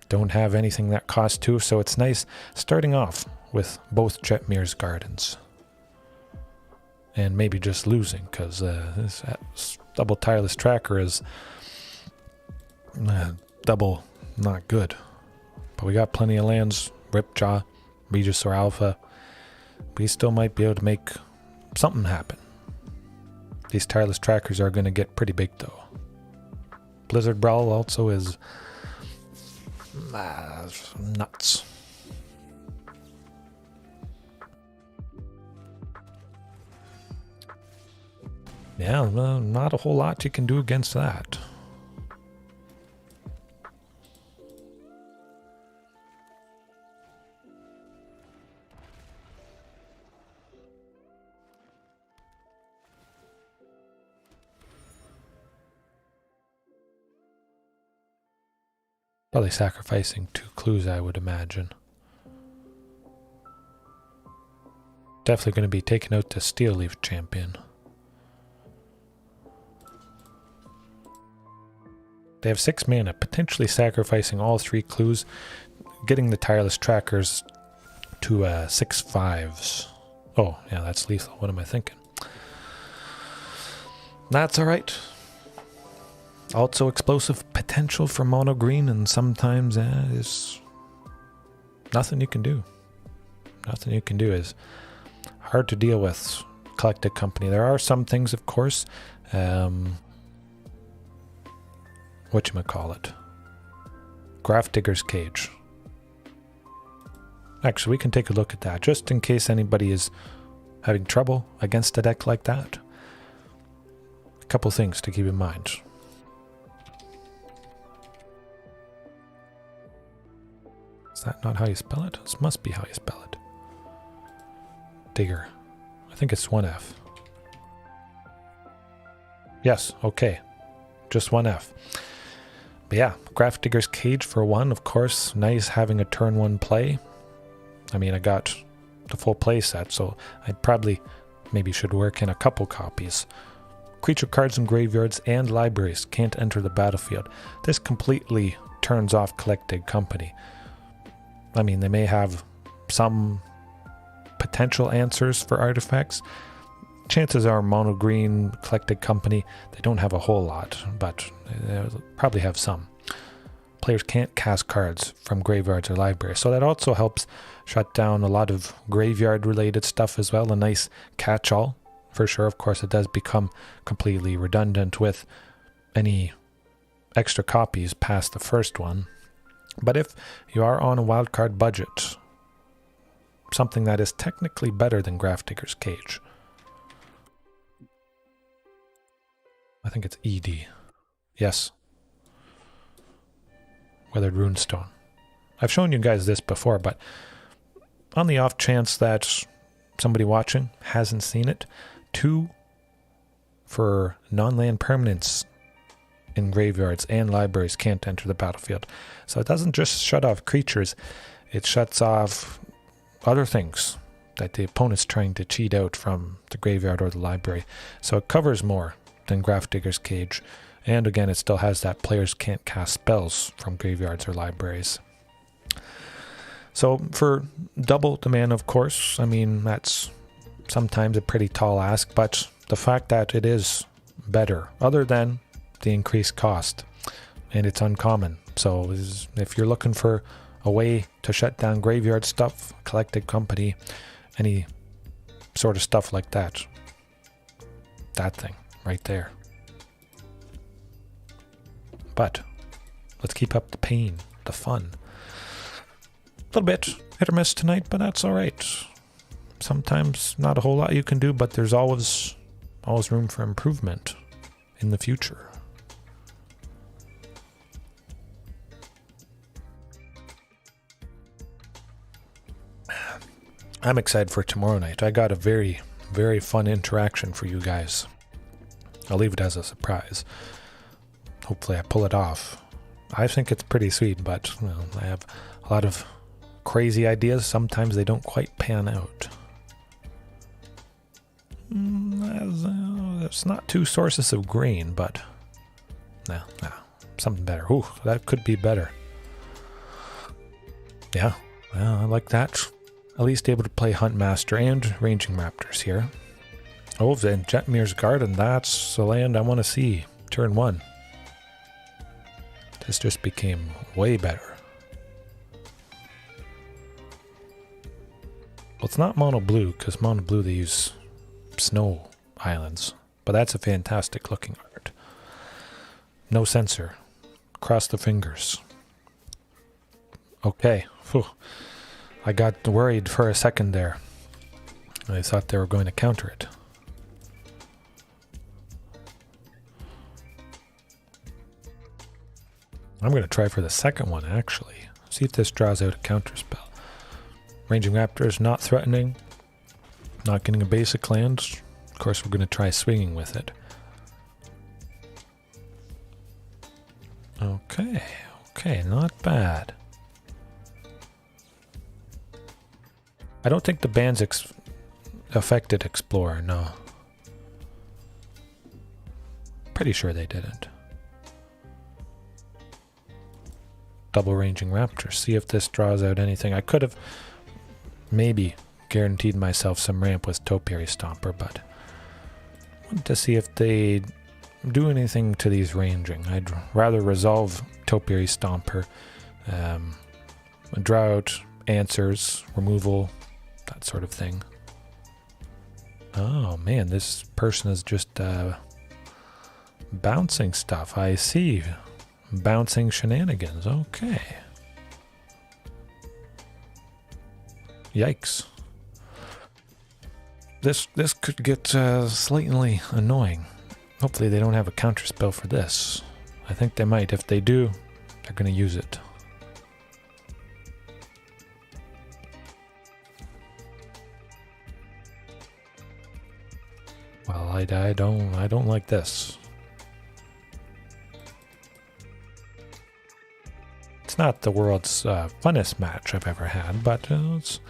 Don't have anything that costs 2, so it's nice starting off with both Jetmir's Gardens. And maybe just losing, because this double Tireless Tracker is double not good. But we got plenty of lands, Ripjaw, Regisaur Alpha. We still might be able to make something happen. These Tireless Trackers are going to get pretty big though. Blizzard Brawl also is nuts. Yeah, not a whole lot you can do against that. Probably sacrificing 2 clues, I would imagine. Definitely going to be taking out the Steel Leaf Champion. They have 6 mana, potentially sacrificing all 3 clues, getting the Tireless Trackers to 6/5s. Oh, yeah, that's lethal. What am I thinking? That's alright. Also explosive potential for mono green, and sometimes is nothing you can do. Nothing you can do is hard to deal with. Collected Company. There are some things, of course. Whatchamacallit? Grafdigger's Cage. Actually, we can take a look at that, just in case anybody is having trouble against a deck like that. A couple things to keep in mind. Is that not how you spell it? This must be how you spell it. Digger. I think it's 1F. Yes, okay. Just 1F. But yeah, Grafdigger's Cage for 1, of course. Nice having a turn 1 play. I mean, I got the full play set, so I'd probably maybe should work in a couple copies. Creature cards in graveyards and libraries can't enter the battlefield. This completely turns off Collected Company. I mean, they may have some potential answers for artifacts. Chances are mono green, Collected Company, they don't have a whole lot, but they'll probably have some. Players can't cast cards from graveyards or libraries, so that also helps shut down a lot of graveyard related stuff as well. A nice catch-all for sure. Of course, it does become completely redundant with any extra copies past the first one. But if you are on a wildcard budget, something that is technically better than Grafdigger's Cage. I think it's ED. Yes. Weathered Runestone. I've shown you guys this before, but on the off chance that somebody watching hasn't seen it, 2 for non-land permanents in graveyards and libraries can't enter the battlefield. So it doesn't just shut off creatures, it shuts off other things that the opponent's trying to cheat out from the graveyard or the library. So it covers more than Grafdigger's Cage. And again, it still has that players can't cast spells from graveyards or libraries. So for double demand, of course, I mean, that's sometimes a pretty tall ask, but the fact that it is better, other than the increased cost, and it's uncommon. So if you're looking for a way to shut down graveyard stuff, Collected Company, any sort of stuff like that, that thing right there. But let's keep up the pain, the fun. A little bit hit or miss tonight, but that's all right. Sometimes not a whole lot you can do, but there's always room for improvement in the future. I'm excited for tomorrow night. I got a very, very fun interaction for you guys. I'll leave it as a surprise. Hopefully I pull it off. I think it's pretty sweet, but well, I have a lot of crazy ideas. Sometimes they don't quite pan out. It's not two sources of grain, but no, something better. Ooh, that could be better. Yeah, well, I like that. At least able to play Huntmaster and Ranging Raptors here. Oh, then Jetmir's Garden, that's the land I want to see. Turn 1. This just became way better. Well, it's not mono blue, because mono blue they use snow islands. But that's a fantastic looking art. No sensor. Cross the fingers. Okay. Whew. I got worried for a second there. I thought they were going to counter it. I'm going to try for the second one, actually. See if this draws out a counter spell. Ranging Raptor is not threatening. Not getting a basic land. Of course, we're going to try swinging with it. Okay, not bad. I don't think the bans affected Explorer, no. Pretty sure they didn't. Double Ranging Raptor. See if this draws out anything. I could have maybe guaranteed myself some ramp with Topiary Stomper, but I wanted to see if they do anything to these ranging. I'd rather resolve Topiary Stomper, drought, answers, removal, that sort of thing. Oh man, this person is just bouncing stuff. I see. Bouncing shenanigans. Okay. Yikes. This could get slightly annoying. Hopefully they don't have a counter spell for this. I think they might. If they do, they're going to use it. Well, I don't like this. It's not the world's funnest match I've ever had, but it's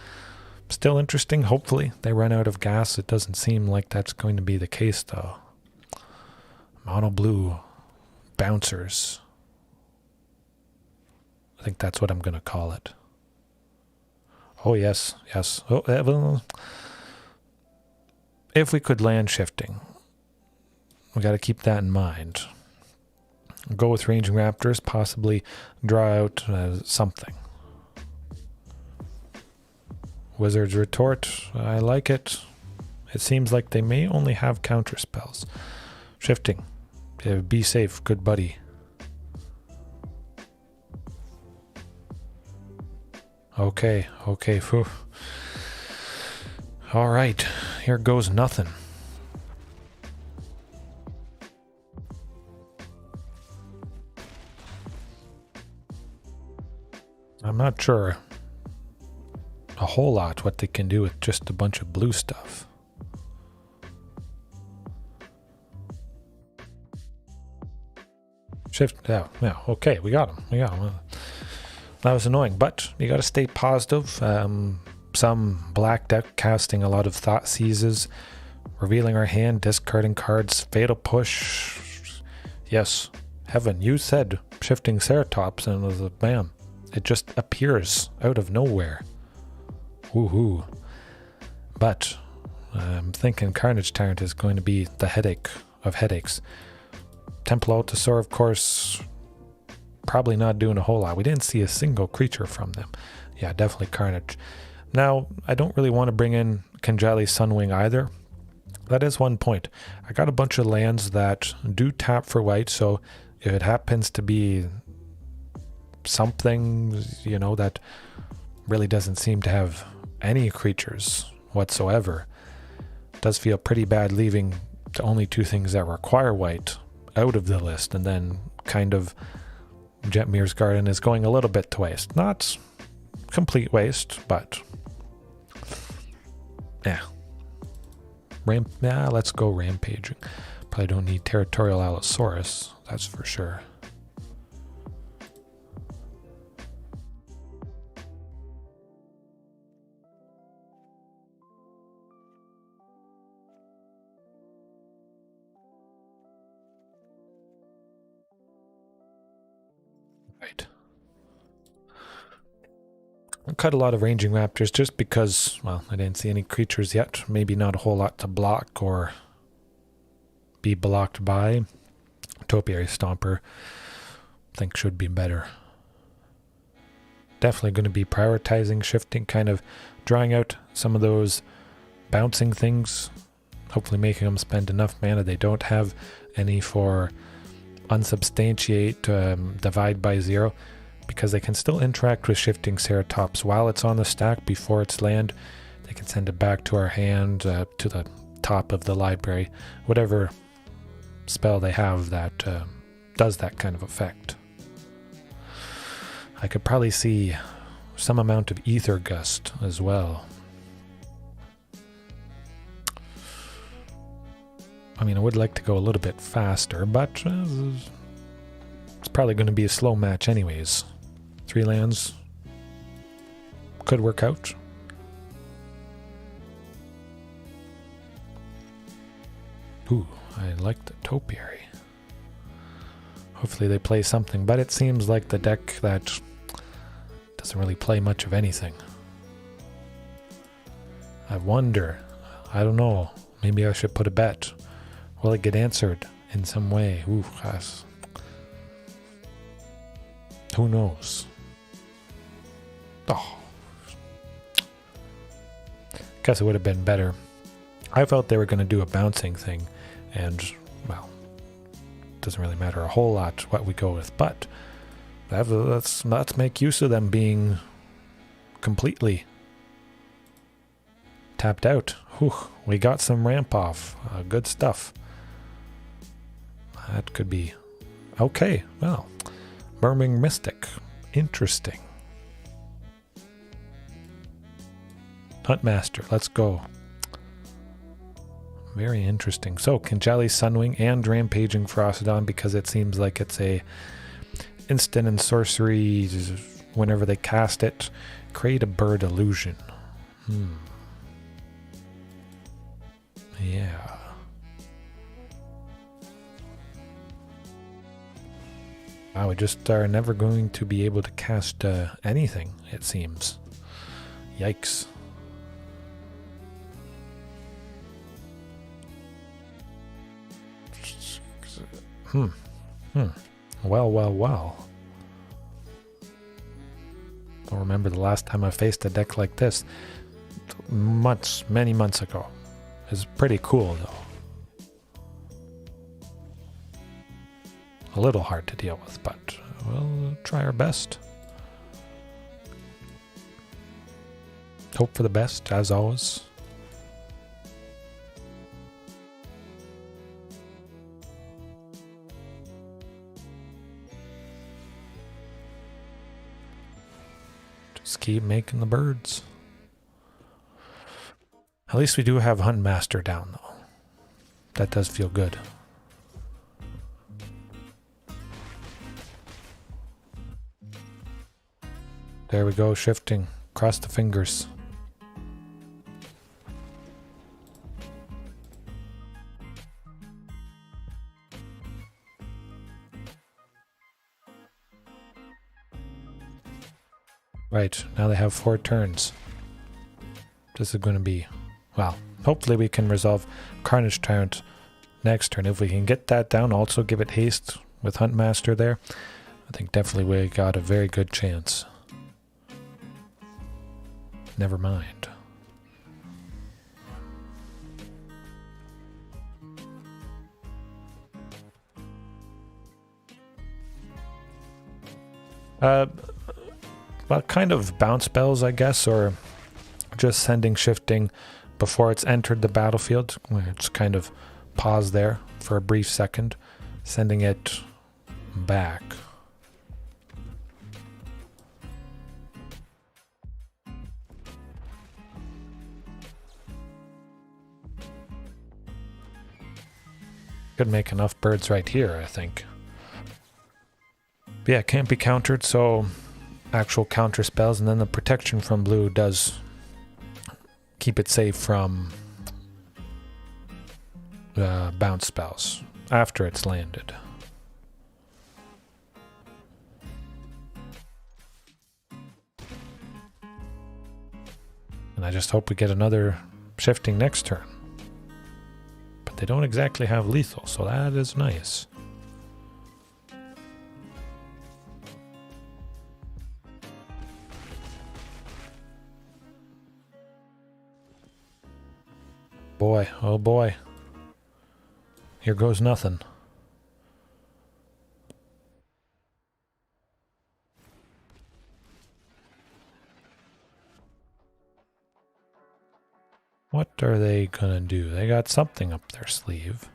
still interesting. Hopefully they run out of gas. It doesn't seem like that's going to be the case, though. Mono blue bouncers. I think that's what I'm going to call it. Oh, yes. Oh, well, if we could land shifting, we got to keep that in mind. Go with Ranging Raptors, possibly draw out something. Wizard's Retort, I like it. It seems like they may only have counter spells. Shifting. Be safe, good buddy. Okay, phew. Alright, here goes nothing. I'm not sure a whole lot what they can do with just a bunch of blue stuff. Shift, yeah, okay, we got him. That was annoying, but you got to stay positive. Some black deck casting a lot of Thought Seizes, revealing our hand, discarding cards, Fatal Push. Yes, Heaven, you said shifting Ceratops, and it was a bam. It just appears out of nowhere. Woohoo. But I'm thinking Carnage Tyrant is going to be the headache of headaches. Temple Altisaur, of course, probably not doing a whole lot. We didn't see a single creature from them. Yeah, definitely Carnage. Now, I don't really want to bring in Kanjali Sunwing either. That is one point. I got a bunch of lands that do tap for white, so if it happens to be something, you know, that really doesn't seem to have any creatures whatsoever, it does feel pretty bad leaving the only two things that require white out of the list, and then kind of Jetmir's Garden is going a little bit to waste. Not complete waste, but Yeah. Let's go rampaging. Probably don't need Territorial Allosaurus, that's for sure. Right. I cut a lot of ranging raptors just because, well, I didn't see any creatures yet. Maybe not a whole lot to block or be blocked by. Topiary Stomper, I think, should be better. Definitely going to be prioritizing shifting, kind of drawing out some of those bouncing things. Hopefully making them spend enough mana. They don't have any for unsubstantiate, divide by 0, because they can still interact with shifting Ceratops while it's on the stack before its land. They can send it back to our hand, to the top of the library, whatever spell they have that does that kind of effect. I could probably see some amount of Ether Gust as well. I mean, I would like to go a little bit faster, but it's probably going to be a slow match anyways. 3 lands could work out. Ooh, I like the Topiary. Hopefully they play something, but it seems like the deck that doesn't really play much of anything. I wonder, I don't know, maybe I should put a bet. Will it get answered in some way? Ooh, gosh. Who knows? Oh. Guess it would have been better. I felt they were going to do a bouncing thing, and, well, it doesn't really matter a whole lot what we go with, but let's make use of them being completely tapped out. Whew, we got some ramp off. Good stuff. That could be okay. Well, Murmuring Mystic. Interesting. Huntmaster. Let's go. Very interesting. So, Kinjali Sunwing and Rampaging Frostodon, because it seems like it's a instant and sorcery. Whenever they cast it, create a bird illusion. Yeah. Wow, we just are never going to be able to cast anything, it seems. Yikes. Well. Don't remember the last time I faced a deck like this. Many months ago. It's pretty cool, though. A little hard to deal with, but we'll try our best. Hope for the best, as always. Just keep making the birds. At least we do have Huntmaster down, though. That does feel good. There we go, shifting. Cross the fingers. Right, now they have 4 turns. This is going to be, well, hopefully we can resolve Carnage Tyrant next turn. If we can get that down, also give it haste with Huntmaster there, I think definitely we got a very good chance. Never mind. Well, kind of bounce spells, I guess, or just sending shifting before it's entered the battlefield. It's kind of pause there for a brief second, sending it back. Could make enough birds right here, I think. But yeah, it can't be countered, so actual counter spells, and then the protection from blue does keep it safe from bounce spells after it's landed. And I just hope we get another shifting next turn. But they don't exactly have lethal, so that is nice. Boy, oh boy. Here goes nothing. What are they gonna do? They got something up their sleeve.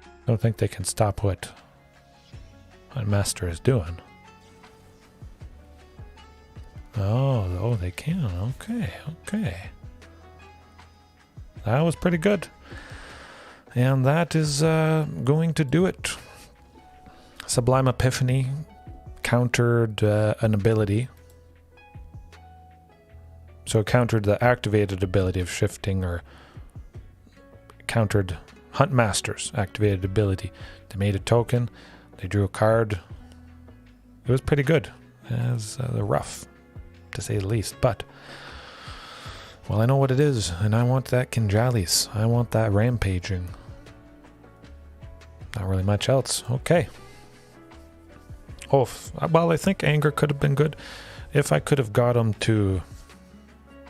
I don't think they can stop what Master is doing. Oh, they can. Okay, okay. That was pretty good. And that is going to do it. Sublime Epiphany countered an ability. So it countered the activated ability of shifting, or countered Huntmaster's activated ability. They made a token, they drew a card. It was pretty good. It was rough, to say the least, but well, I know what it is, and I want that Kinjalis. I want that rampaging. Not really much else. Okay. Oh, well, I think anger could have been good. If I could have got him to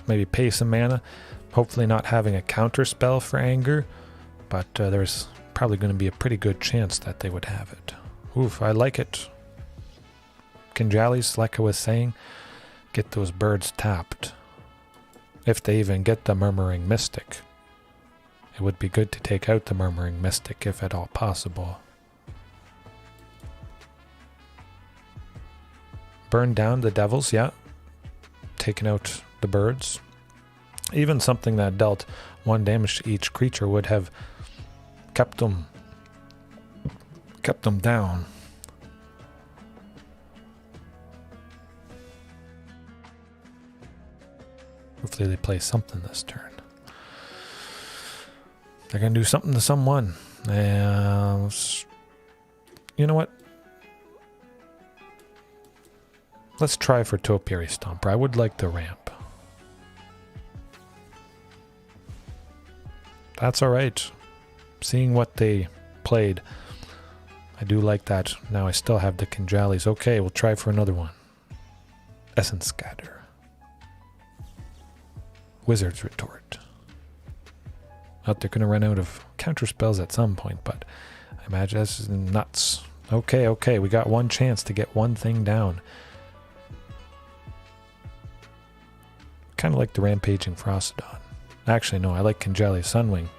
maybe pay some mana, hopefully not having a counter spell for anger, but there's probably going to be a pretty good chance that they would have it. Oof, I like it. Kinjalis, like I was saying, get those birds tapped. If they even get the Murmuring Mystic. It would be good to take out the Murmuring Mystic if at all possible. Burn down the devils, yeah. Taking out the birds. Even something that dealt 1 damage to each creature would have kept them down. Hopefully they play something this turn. They're going to do something to someone. You know what? Let's try for Topiary Stomper. I would like the ramp. That's alright. Seeing what they played, I do like that. Now I still have the Kinjalis. Okay, we'll try for another one. Essence Scatter. Wizard's Retort. They're going to run out of counter spells at some point, but I imagine this is nuts. Okay, okay, we got one chance to get one thing down. Kind of like the Rampaging Frostodon. Actually, no, I like Kinjali Sunwing.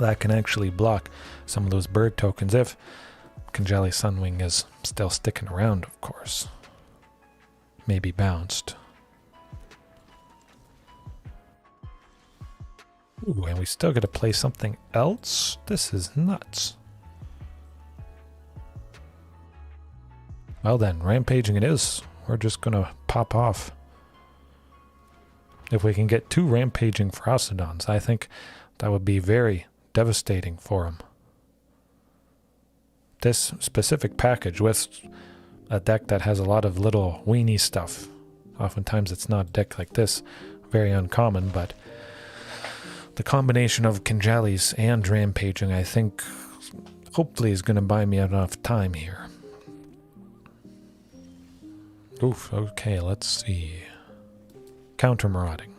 That can actually block some of those bird tokens if Kinjali Sunwing is still sticking around, of course. Maybe bounced. Ooh, and we still got to play something else? This is nuts. Well then, rampaging it is. We're just going to pop off. If we can get 2 rampaging Frostodons, I think that would be very devastating for him. This specific package with a deck that has a lot of little weenie stuff. Oftentimes it's not a deck like this. Very uncommon, but the combination of Kinjalis and rampaging, I think, hopefully is going to buy me enough time here. Oof, okay, let's see. Counter Marauding.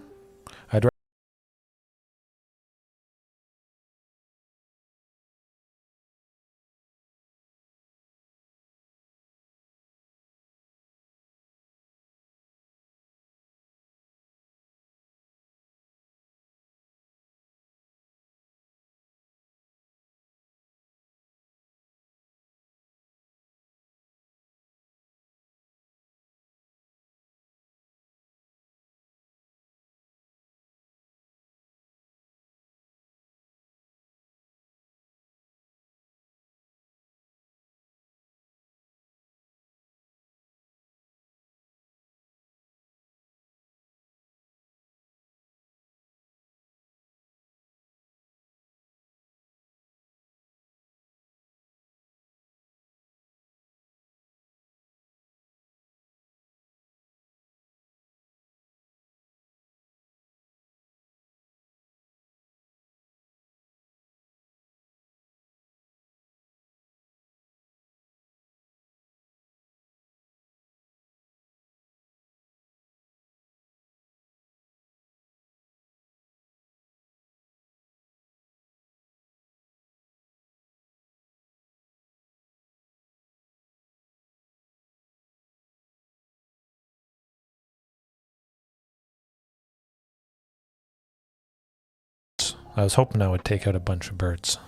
I was hoping I would take out a bunch of birds.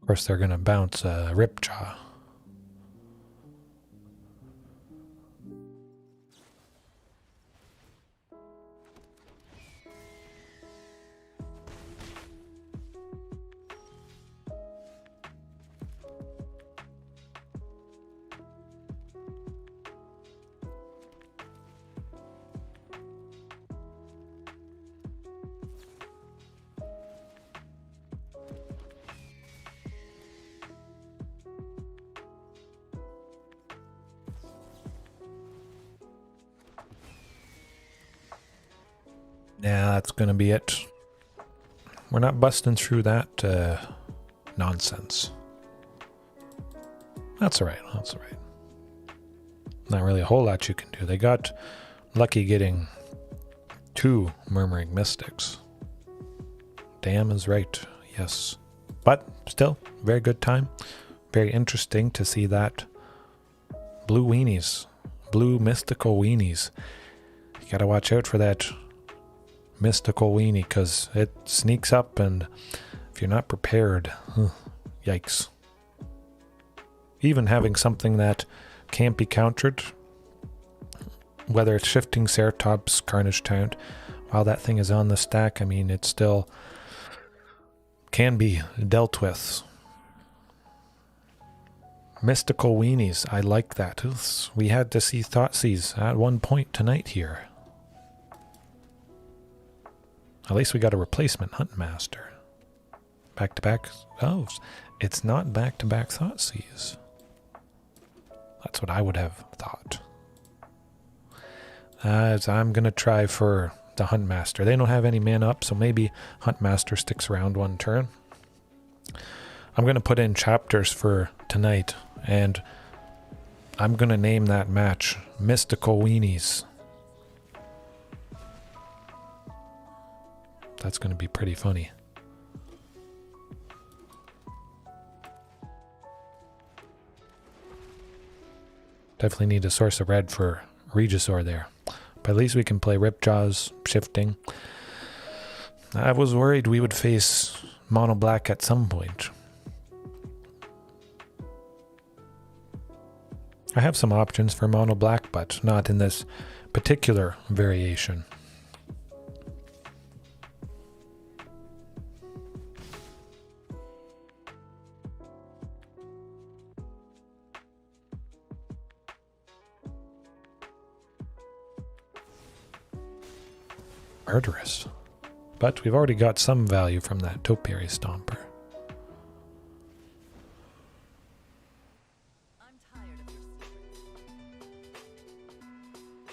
Of course, they're going to bounce a Ripjaw. Yeah, that's going to be it. We're not busting through that nonsense. That's alright, that's alright. Not really a whole lot you can do. They got lucky getting 2 Murmuring Mystics. Damn is right, yes. But still, very good time. Very interesting to see that. Blue Weenies. Blue mystical Weenies. You gotta watch out for that mystical Weenie, because it sneaks up, and if you're not prepared, yikes. Even having something that can't be countered, whether it's Shifting Ceratops, Carnage Taunt, while that thing is on the stack, I mean, it still can be dealt with. Mystical Weenies, I like that. We had to see Thoughtseize at one point tonight here. At least we got a replacement Huntmaster. Back-to-back. Oh, it's not back-to-back Thoughtseize. That's what I would have thought. I'm going to try for the Huntmaster. They don't have any mana up, so maybe Huntmaster sticks around one turn. I'm going to put in chapters for tonight, and I'm going to name that match Mystical Weenies. That's going to be pretty funny. Definitely need a source of red for Regisaur there. But at least we can play Ripjaws, Shifting. I was worried we would face Mono Black at some point. I have some options for Mono Black, but not in this particular variation. Murderous. But we've already got some value from that Topiary Stomper.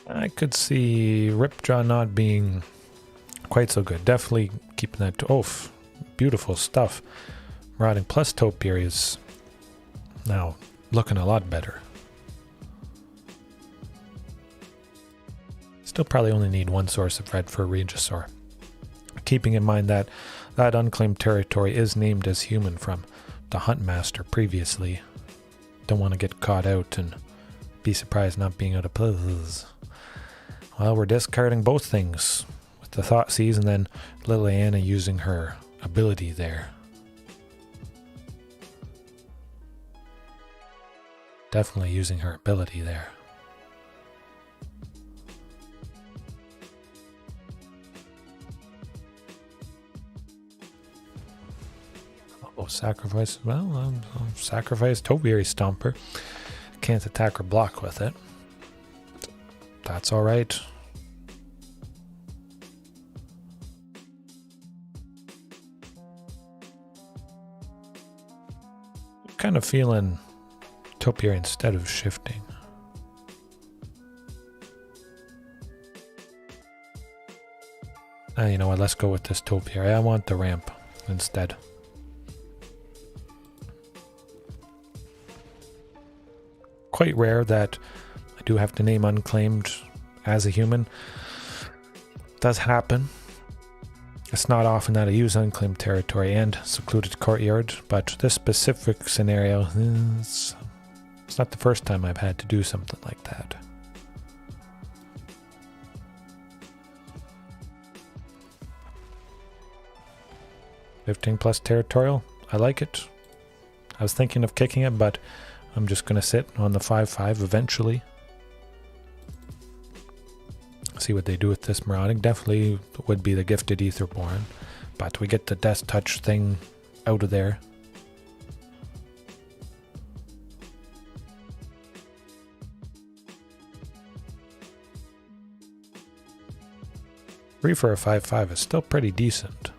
I could see Ripjaw not being quite so good. Definitely keeping that... beautiful stuff. Marauding plus Topiary is now looking a lot better. Still probably only need one source of red for Regisaur. Keeping in mind that that unclaimed territory is named as human from the Huntmaster previously. Don't want to get caught out and be surprised not being out of place. Well, we're discarding both things with the Thoughtseize and then Liliana using her ability there. Definitely using her ability there. Oh, sacrifice. Well, sacrifice Topiary Stomper. Can't attack or block with it. That's alright. Kind of feeling Topiary instead of Shifting. You know what, let's go with this Topiary. I want the ramp instead. Quite rare that I do have to name Unclaimed as a human. Does happen. It's not often that I use Unclaimed Territory and Secluded Courtyard, but this specific scenario, it's not the first time I've had to do something like that. 15 plus territorial. I like it. I was thinking of kicking it, but I'm just going to sit on the 5/5 eventually. See what they do with this Marauding. Definitely would be the Gifted Aetherborn, but we get the Death Touch thing out of there. Three for a 5/5 is still pretty decent.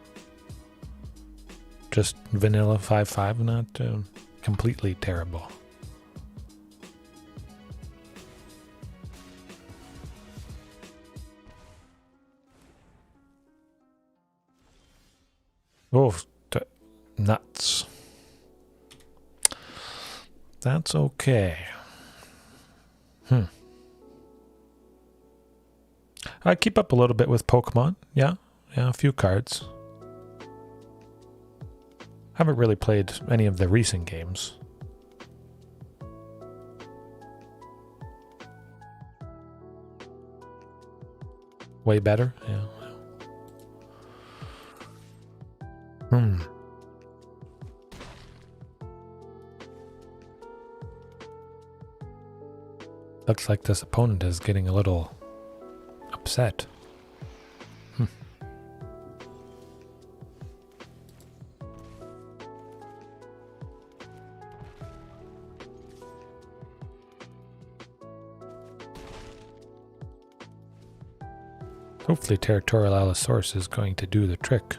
Just vanilla 5/5, not completely terrible. Oh, nuts. That's okay. I keep up a little bit with Pokemon. Yeah, a few cards. Haven't really played any of the recent games. Way better, yeah. Looks like this opponent is getting a little upset. Hopefully Territorial Allosaurus is going to do the trick.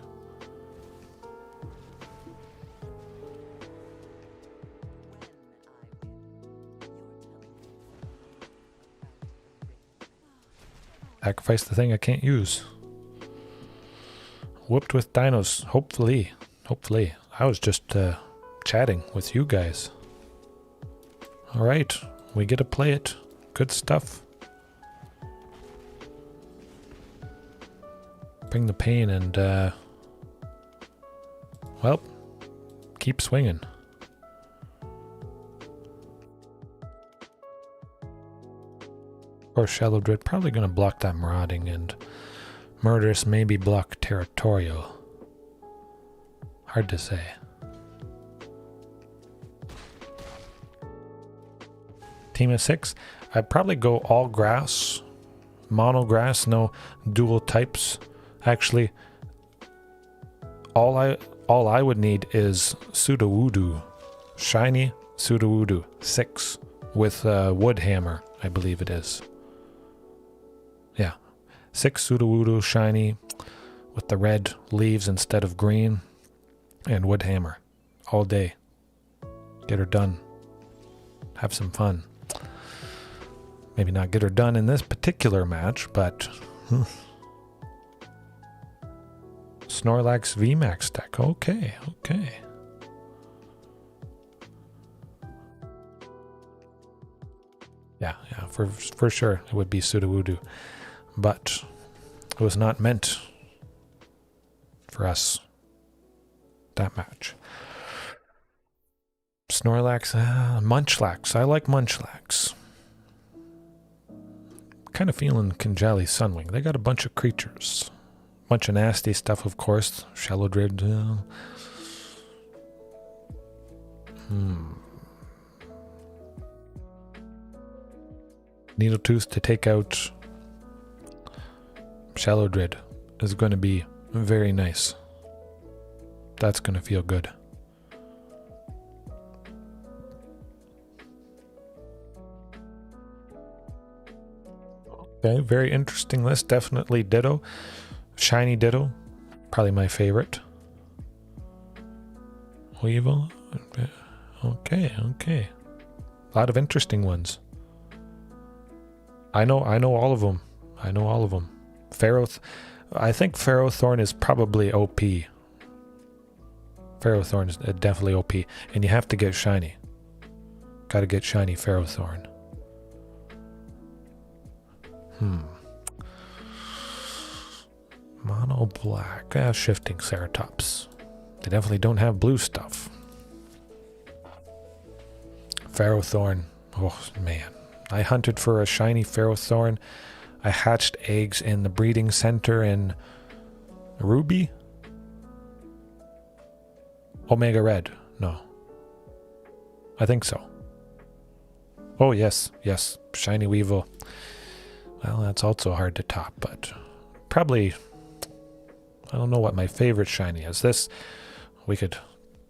Sacrifice the thing I can't use. Whooped with Dinos. Hopefully. I was just chatting with you guys. Alright, we get to play it. Good stuff. Bring the pain and, well, keep swinging. Or Sheoldred, probably going to block that Marauding, and Murderous maybe block Territorial. Hard to say. Team of 6, I'd probably go all grass, mono grass, no dual types. Actually, all I would need is Sudowoodo, shiny Sudowoodo 6 with wood hammer, I believe it is. Yeah, 6 Sudowoodo shiny with the red leaves instead of green, and wood hammer all day. Get her done. Have some fun. Maybe not get her done in this particular match, but Snorlax VMAX deck. Okay. Yeah, for sure it would be Sudowoodo. But it was not meant for us, that match. Snorlax, Munchlax. I like Munchlax. Kind of feeling Kinjali Sunwing. They got a bunch of creatures. Bunch of nasty stuff, of course. Sheoldred. Needletooth to take out Sheoldred is going to be very nice. That's going to feel good. Okay, very interesting list. Definitely Ditto. Shiny Ditto. Probably my favorite. Weevil. Okay. A lot of interesting ones. I know all of them. I think Ferrothorn is probably OP. Ferrothorn is definitely OP. And you have to get shiny. Gotta get shiny Ferrothorn. Mono black. Shifting Ceratops. They definitely don't have blue stuff. Ferrothorn. Oh, man. I hunted for a shiny Ferrothorn. I hatched eggs in the breeding center in Ruby. Omega Red. No. I think so. Oh, yes. Yes. Shiny Weevil. Well, that's also hard to top, but probably... I don't know what my favorite shiny is. This... We could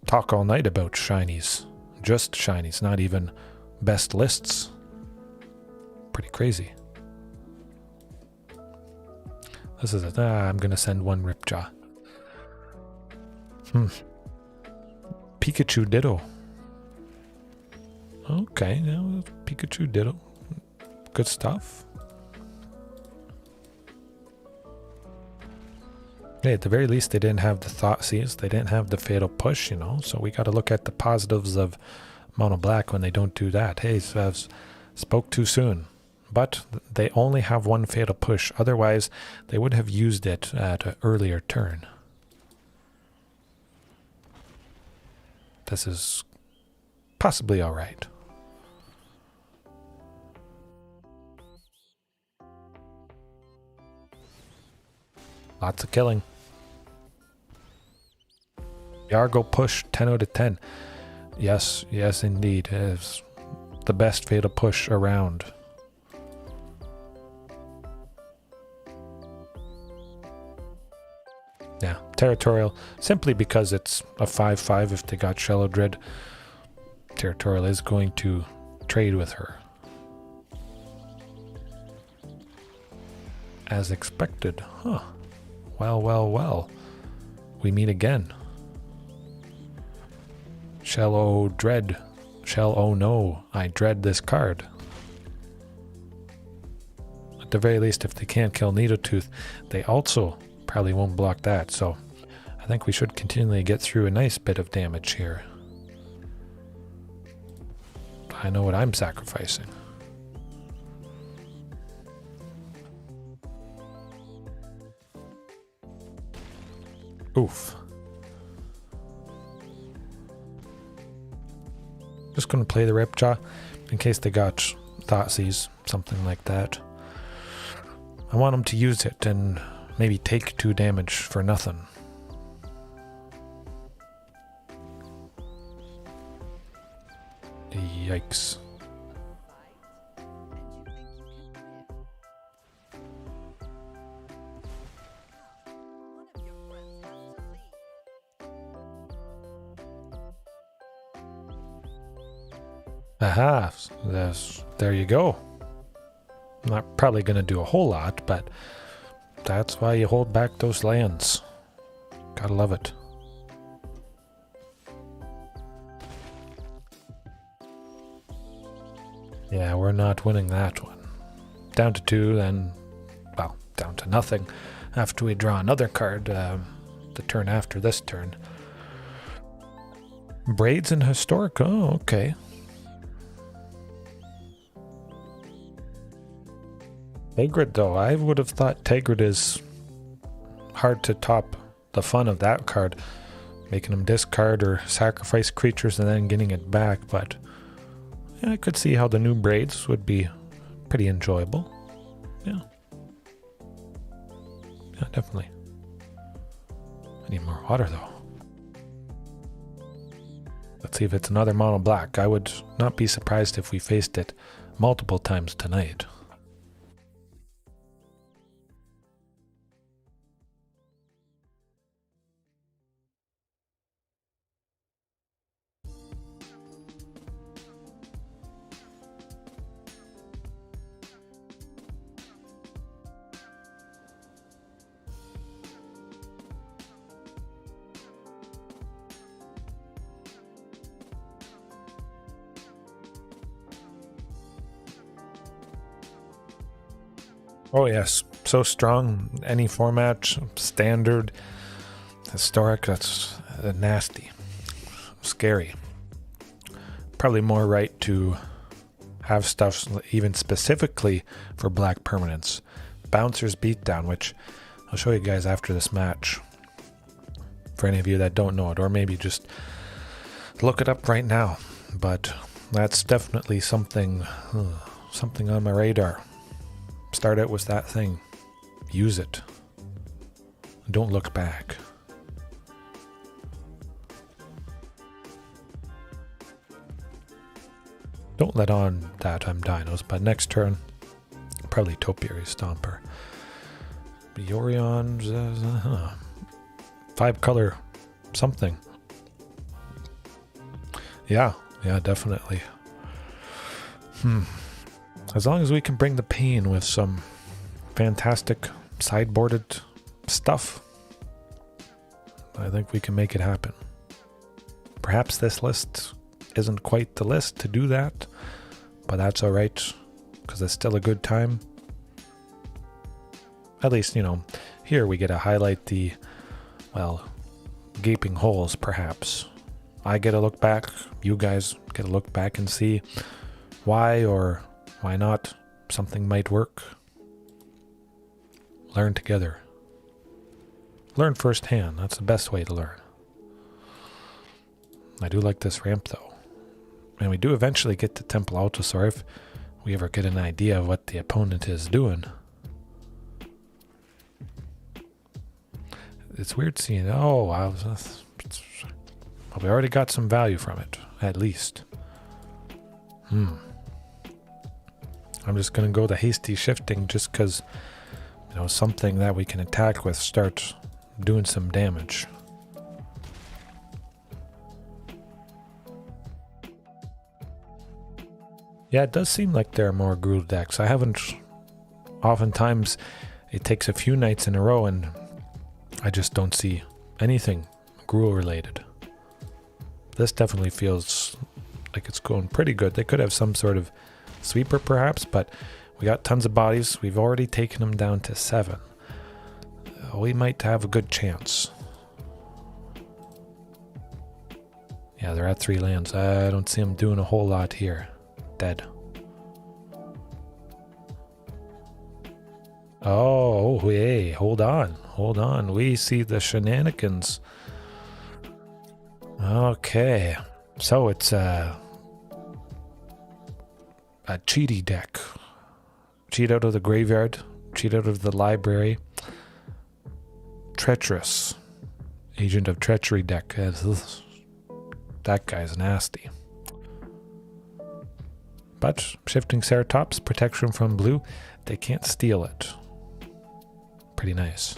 talk all night about shinies. Just shinies, not even best lists. Pretty crazy. This is it. I'm gonna send one Ripjaw. Pikachu Ditto. Okay, yeah, Pikachu Ditto. Good stuff. Hey, at the very least, they didn't have the Thoughtseize. They didn't have the Fatal Push, you know, so we got to look at the positives of Mono Black when they don't do that. Hey, so spoke too soon. But they only have one Fatal Push. Otherwise, they would have used it at an earlier turn. This is possibly alright. Lots of killing. Yargo push 10 out of 10. Yes, yes indeed. It is the best Fatal Push around. Yeah, Territorial, simply because it's a 5-5 if they got Sheoldred. Territorial is going to trade with her. As expected. Huh. Well, well, well. We meet again. Sheoldred. Oh no, I dread this card. At the very least, if they can't kill Nidotooth, they also probably won't block that, so I think we should continually get through a nice bit of damage here. I know what I'm sacrificing. Oof. Just gonna play the Ripjaw in case they got Thoughtseize, something like that. I want them to use it and maybe take 2 damage for nothing. Yikes. Aha, there you go. I'm not probably going to do a whole lot, but that's why you hold back those lands. Gotta love it. Yeah, we're not winning that one. Down to 2, then, well, down to nothing after we draw another card the turn after this turn. Braids and Historic, oh, okay. Tegrid, though, I would have thought Tegrid is hard to top the fun of that card. Making them discard or sacrifice creatures and then getting it back, but yeah, I could see how the new Braids would be pretty enjoyable. Yeah. Yeah, definitely. I need more water, though. Let's see if it's another mono black. I would not be surprised if we faced it multiple times tonight. Oh yes, so strong. Any format, standard, historic, that's nasty. Scary. Probably more right to have stuff even specifically for black permanents. Bouncer's Beatdown, which I'll show you guys after this match. For any of you that don't know it, or maybe just look it up right now. But that's definitely something on my radar. Start out with that thing. Use it. Don't look back. Don't let on that I'm Dinos, but next turn, probably Topiary Stomper. Yorion, 5-color something. Yeah, definitely. As long as we can bring the pain with some fantastic sideboarded stuff, I think we can make it happen. Perhaps this list isn't quite the list to do that, but that's alright, because it's still a good time. At least, you know, here we get to highlight the, well, gaping holes, perhaps. I get a look back, you guys get a look back and see why or why not something might work. Learn together. Learn firsthand, that's the best way to learn. I do like this ramp though. And we do eventually get to Temple Altisaur if we ever get an idea of what the opponent is doing. It's weird seeing, oh wow, we already got some value from it, at least. I'm just going to go the hasty shifting just because, you know, something that we can attack with starts doing some damage. Yeah, it does seem like there are more Gruul decks. I haven't... Oftentimes, it takes a few nights in a row and I just don't see anything Gruul related. This definitely feels like it's going pretty good. They could have some sort of sweeper perhaps, but we got tons of bodies. We've already taken them down to 7. We might have a good chance. Yeah, they're at 3 lands. I don't see them doing a whole lot here. Dead. Oh, hey, hold on. We see the shenanigans. Okay, so it's a cheaty deck. Cheat out of the graveyard, cheat out of the library. Treacherous. Agent of Treachery deck. That guy's nasty. But Shifting Ceratops, protection from blue, they can't steal it. Pretty nice.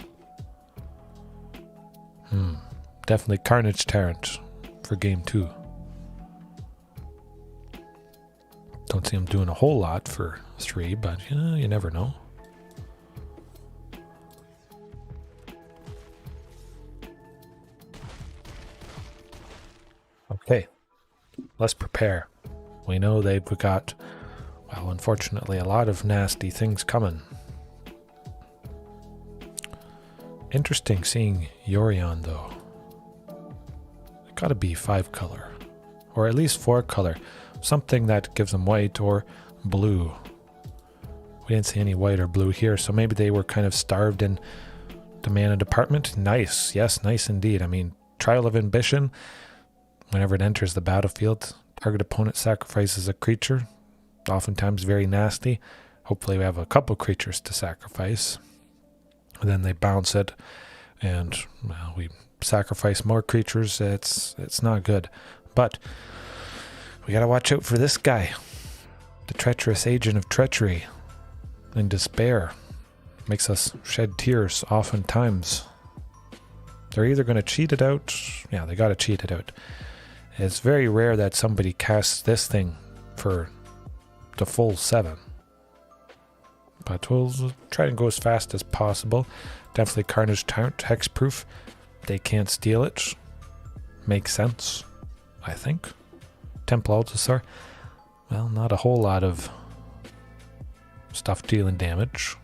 Definitely Carnage Tyrant for game 2. Don't see him doing a whole lot for 3, but you never know. Okay, let's prepare. We know they've got, well, unfortunately, a lot of nasty things coming. Interesting seeing Yorion, though. It's gotta be 5-color, or at least 4-color. Something that gives them white or blue. We didn't see any white or blue here, so maybe they were kind of starved in the mana department. Nice, yes, nice indeed. I mean, Trial of Ambition, whenever it enters the battlefield, target opponent sacrifices a creature, oftentimes very nasty. Hopefully we have a couple creatures to sacrifice. And then they bounce it, and well, we sacrifice more creatures. It's not good. But we gotta watch out for this guy. The treacherous agent of treachery and despair. Makes us shed tears oftentimes. They're either going to cheat it out. Yeah, they gotta cheat it out. It's very rare that somebody casts this thing for the full 7. But we'll try and go as fast as possible. Definitely Carnage Tyrant, hexproof. They can't steal it. Makes sense, I think. Temple Altisaur. Well, not a whole lot of stuff dealing damage.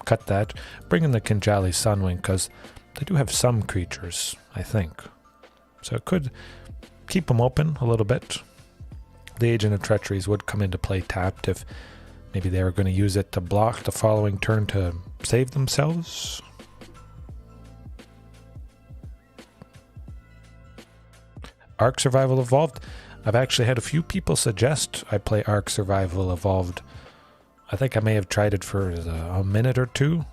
Cut that. Bring in the Kinjali Sunwing, because they do have some creatures, I think. So it could keep them open a little bit. The Agent of Treacheries would come into play tapped if maybe they were going to use it to block the following turn to save themselves. Ark Survival Evolved. I've actually had a few people suggest I play Ark Survival Evolved. I think I may have tried it for a minute or two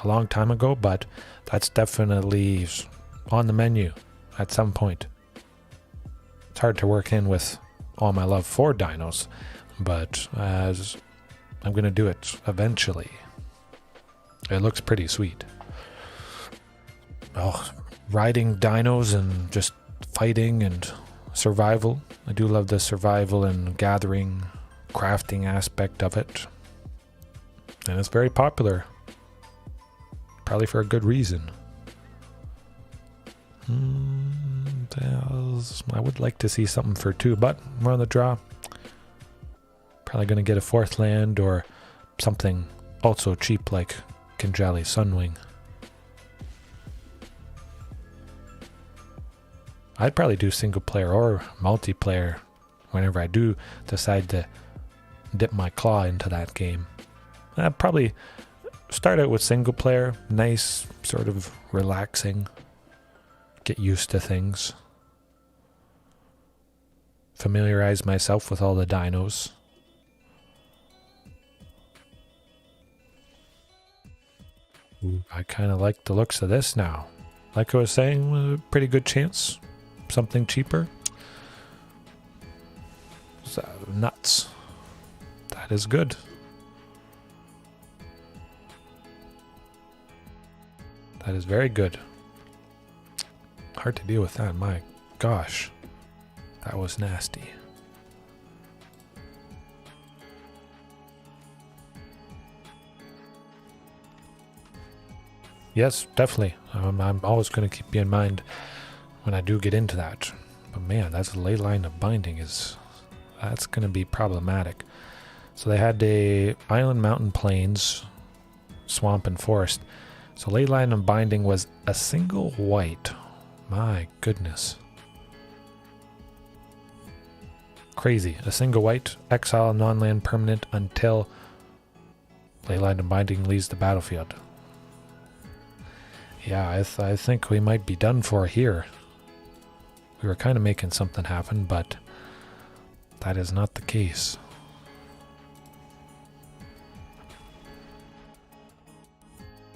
a long time ago, but that's definitely on the menu at some point. It's hard to work in with all my love for dinos, but as I'm going to do it eventually. It looks pretty sweet. Oh, riding dinos and just fighting and survival. I do love the survival and gathering, crafting aspect of it. And it's very popular. Probably for a good reason. I would like to see something for 2, but we're on the draw. Probably going to get a 4th land or something also cheap like Kinjali Sunwing. I'd probably do single player or multiplayer whenever I do decide to dip my claw into that game. I'd probably start out with single player, nice, sort of relaxing, get used to things, familiarize myself with all the dinos. Ooh, I kind of like the looks of this now. Like I was saying, a pretty good chance. Something cheaper. So, nuts. That is good. That is very good. Hard to deal with that, my gosh. That was nasty. Yes, definitely. I'm always going to keep you in mind when I do get into that. But man, that's a ley line of binding that's going to be problematic. So they had the island, mountain, plains, swamp, and forest. So ley line of binding was a single white. My goodness. Crazy. A single white, exile non-land permanent until ley line of binding leaves the battlefield. Yeah, I think we might be done for here. We were kind of making something happen, but that is not the case.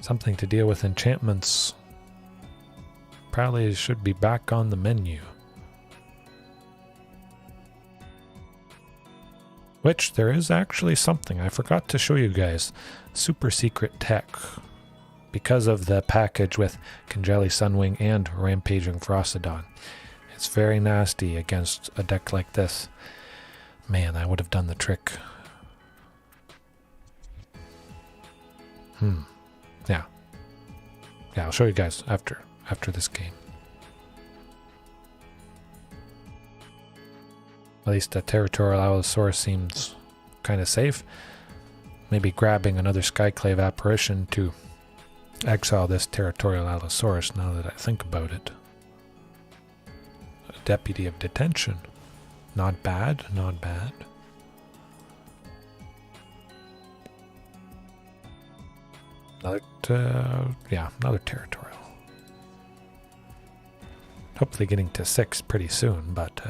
Something to deal with enchantments probably should be back on the menu. Which, there is actually something I forgot to show you guys. Super secret tech. Because of the package with Kinjali Sunwing and Rampaging Frostodon. It's very nasty against a deck like this. Man, I would have done the trick. Yeah. Yeah, I'll show you guys after this game. At least the Territorial Allosaurus seems kind of safe. Maybe grabbing another Skyclave Apparition to exile this Territorial Allosaurus now that I think about it. A Deputy of Detention. Not bad, not bad. Another Territorial. Hopefully getting to 6 pretty soon, but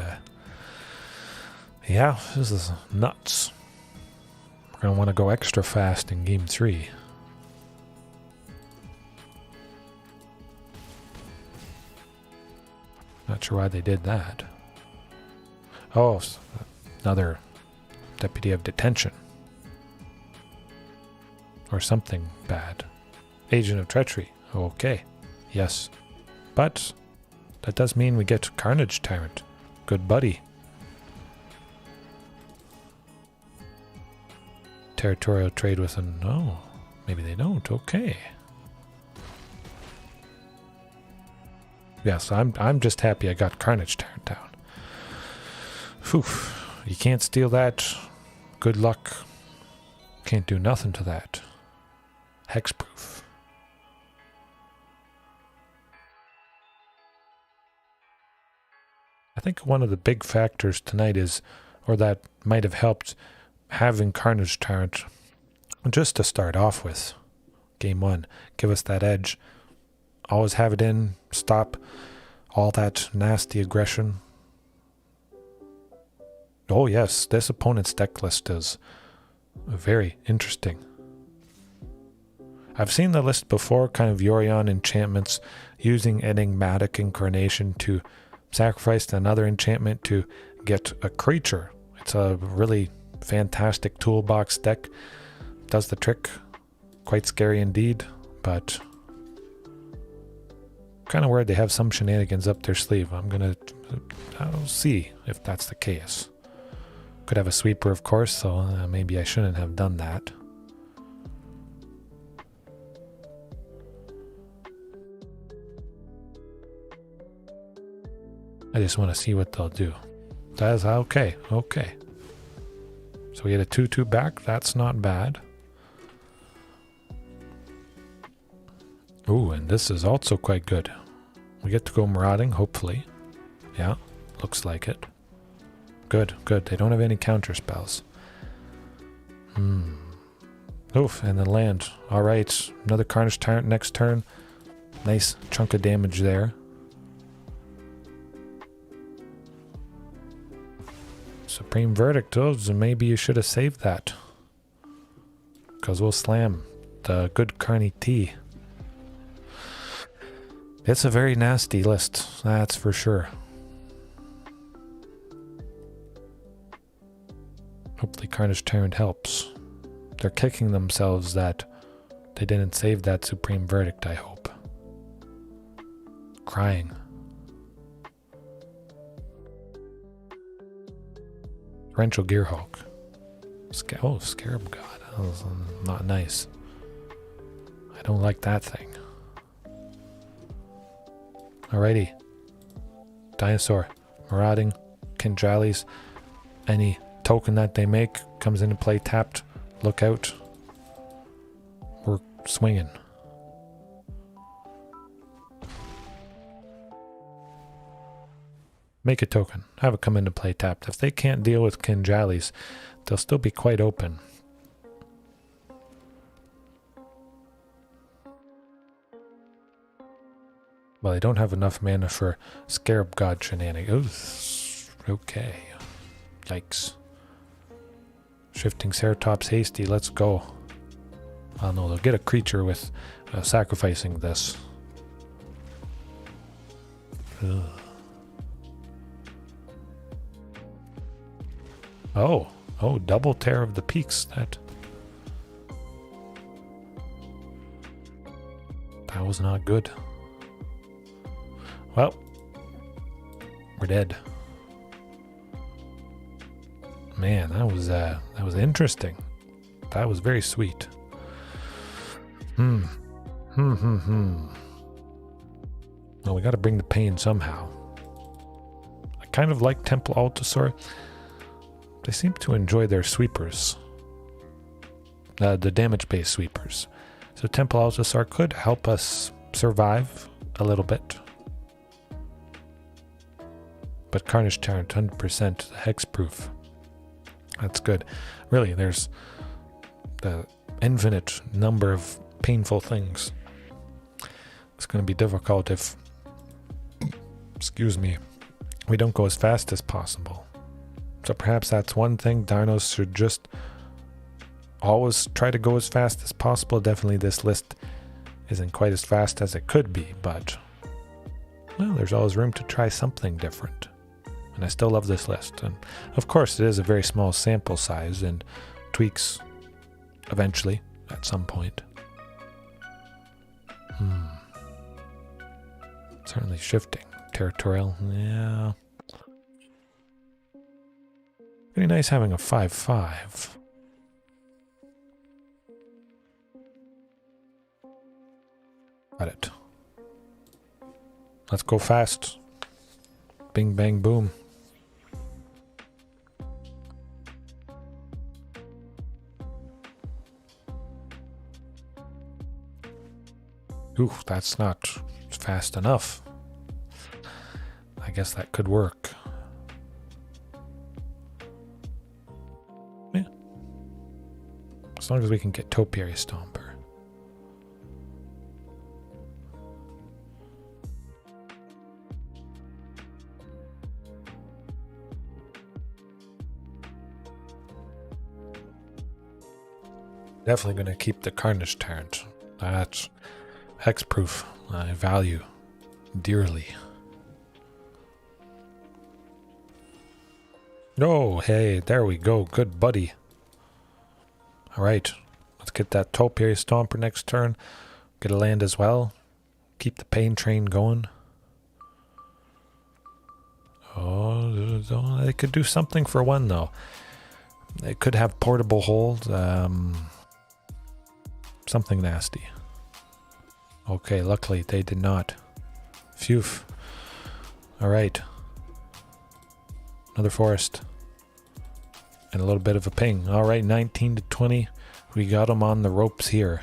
yeah, this is nuts. We're going to want to go extra fast in Game 3. Not sure why they did that. Oh, another Deputy of Detention. Or something bad. Agent of Treachery. Okay. Yes. But that does mean we get Carnage Tyrant. Good buddy. Territorial trade with a... No. Maybe they don't. Okay. Yes, I'm just happy I got Carnage Tyrant down. Phew. You can't steal that. Good luck. Can't do nothing to that. Hexproof. I think one of the big factors tonight is, or that might have helped, having Carnage Tyrant just to start off with. Game 1. Give us that edge. Always have it in. Stop all that nasty aggression. Oh yes, this opponent's deck list is very interesting. I've seen the list before, kind of Yorion enchantments, using Enigmatic Incarnation to sacrificed another enchantment to get a creature. It's a really fantastic toolbox deck. Does the trick. Quite scary indeed, but kind of worried they have some shenanigans up their sleeve. I'll see if that's the case. Could have a sweeper, of course, so maybe I shouldn't have done that. I just want to see what they'll do. That's okay. Okay. So we get a 2/2 back. That's not bad. Ooh, and this is also quite good. We get to go marauding, hopefully. Yeah, looks like it. Good, good. They don't have any counter spells. Oof, and then land. Alright, another Carnage Tyrant next turn. Nice chunk of damage there. Supreme Verdict, maybe you should have saved that. Because we'll slam the good Carney T. It's a very nasty list, that's for sure. Hopefully Carnage Tyrant helps. They're kicking themselves that they didn't save that Supreme Verdict, I hope. Crying. Torrential Gearhulk. Scarab God. That was not nice. I don't like that thing. Alrighty. Dinosaur. Marauding. Kinjallies. Any token that they make comes into play tapped. Look out. We're swinging. Make a token. Have it come into play tapped. If they can't deal with Kinjallies, they'll still be quite open. Well, they don't have enough mana for Scarab God shenanigans. Okay. Yikes. Shifting Ceratops Hasty. Let's go. Oh no, they'll get a creature with sacrificing this. Ugh. Oh, double Tear of the Peaks. That was not good. Well, we're dead. Man, that was interesting. That was very sweet. Well, we got to bring the pain somehow. I kind of like Temple Altisaur. They seem to enjoy their sweepers. The damage-based sweepers. So Temple Altisaur could help us survive a little bit. But Carnage Tyrant 100% hexproof. That's good. Really, there's the infinite number of painful things. It's going to be difficult if, excuse me, we don't go as fast as possible. So perhaps that's one thing. Dinos should just always try to go as fast as possible. Definitely this list isn't quite as fast as it could be, but well, there's always room to try something different. And I still love this list. And of course it is a very small sample size and tweaks eventually at some point. Certainly shifting. Territorial, yeah. Pretty nice having a 5/5. Got it. Let's go fast. Bing, bang, boom. Ooh, that's not fast enough. I guess that could work. Yeah. As long as we can get Topiary Stomper. Definitely going to keep the Carnage Tyrant. That's hexproof. I value dearly. Oh, hey, there we go. Good buddy. Alright, let's get that Topiary Stomper next turn. Get a land as well. Keep the pain train going. Oh, they could do something for one, though. They could have portable hold. Something nasty. Okay, luckily they did not. Phew. Alright. Another forest. And a little bit of a ping. Alright, 19 to 20. We got them on the ropes here.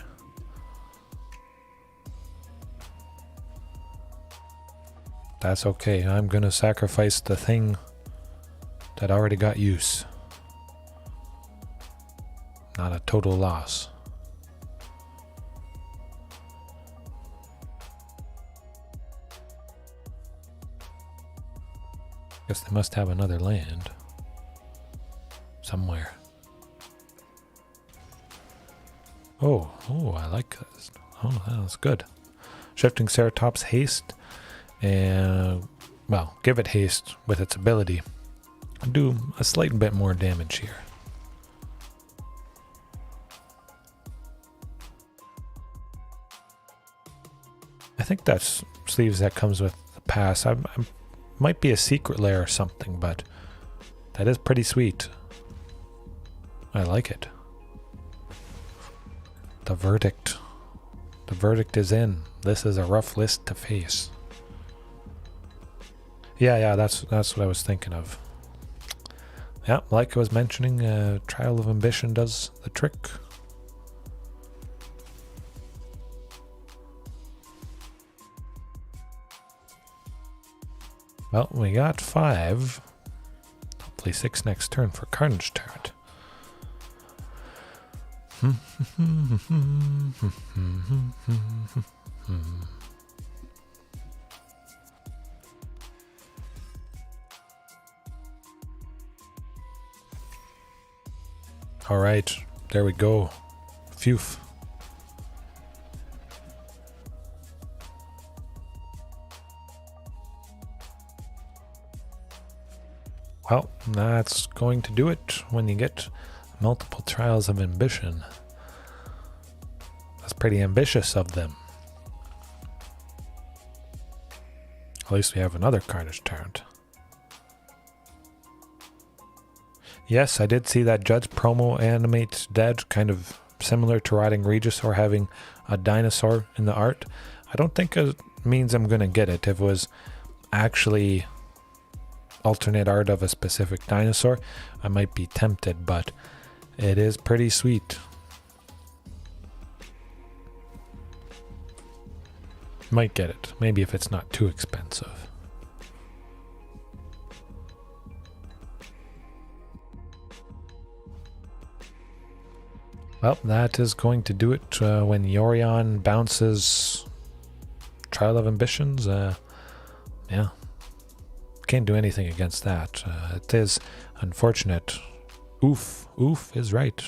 That's okay. I'm gonna sacrifice the thing that already got use. Not a total loss. Guess they must have another land. Somewhere. Oh, I like this. Oh, that's good. Shifting Ceratops haste. And, well, give it haste with its ability. Do a slight bit more damage here. I think that's sleeves that comes with the pass. I might be a secret lair or something, but that is pretty sweet. I like it. The verdict. The verdict is in. This is a rough list to face. Yeah, that's what I was thinking of. Yeah, like I was mentioning, Trial of Ambition does the trick. Well, we got 5. Hopefully 6 next turn for Carnage Turret. All right, there we go. Phew. Well, that's going to do it when you get multiple Trials of Ambition. That's pretty ambitious of them. At least we have another Carnage Turret. Yes, I did see that Judge promo animate Dead, kind of similar to riding Regis or having a dinosaur in the art. I don't think it means I'm going to get it. If it was actually alternate art of a specific dinosaur, I might be tempted, but it is pretty sweet. Might get it, maybe if it's not too expensive. Well, that is going to do it when Yorion bounces Trial of Ambitions. Yeah. Can't do anything against that. It is unfortunate. Oof is right.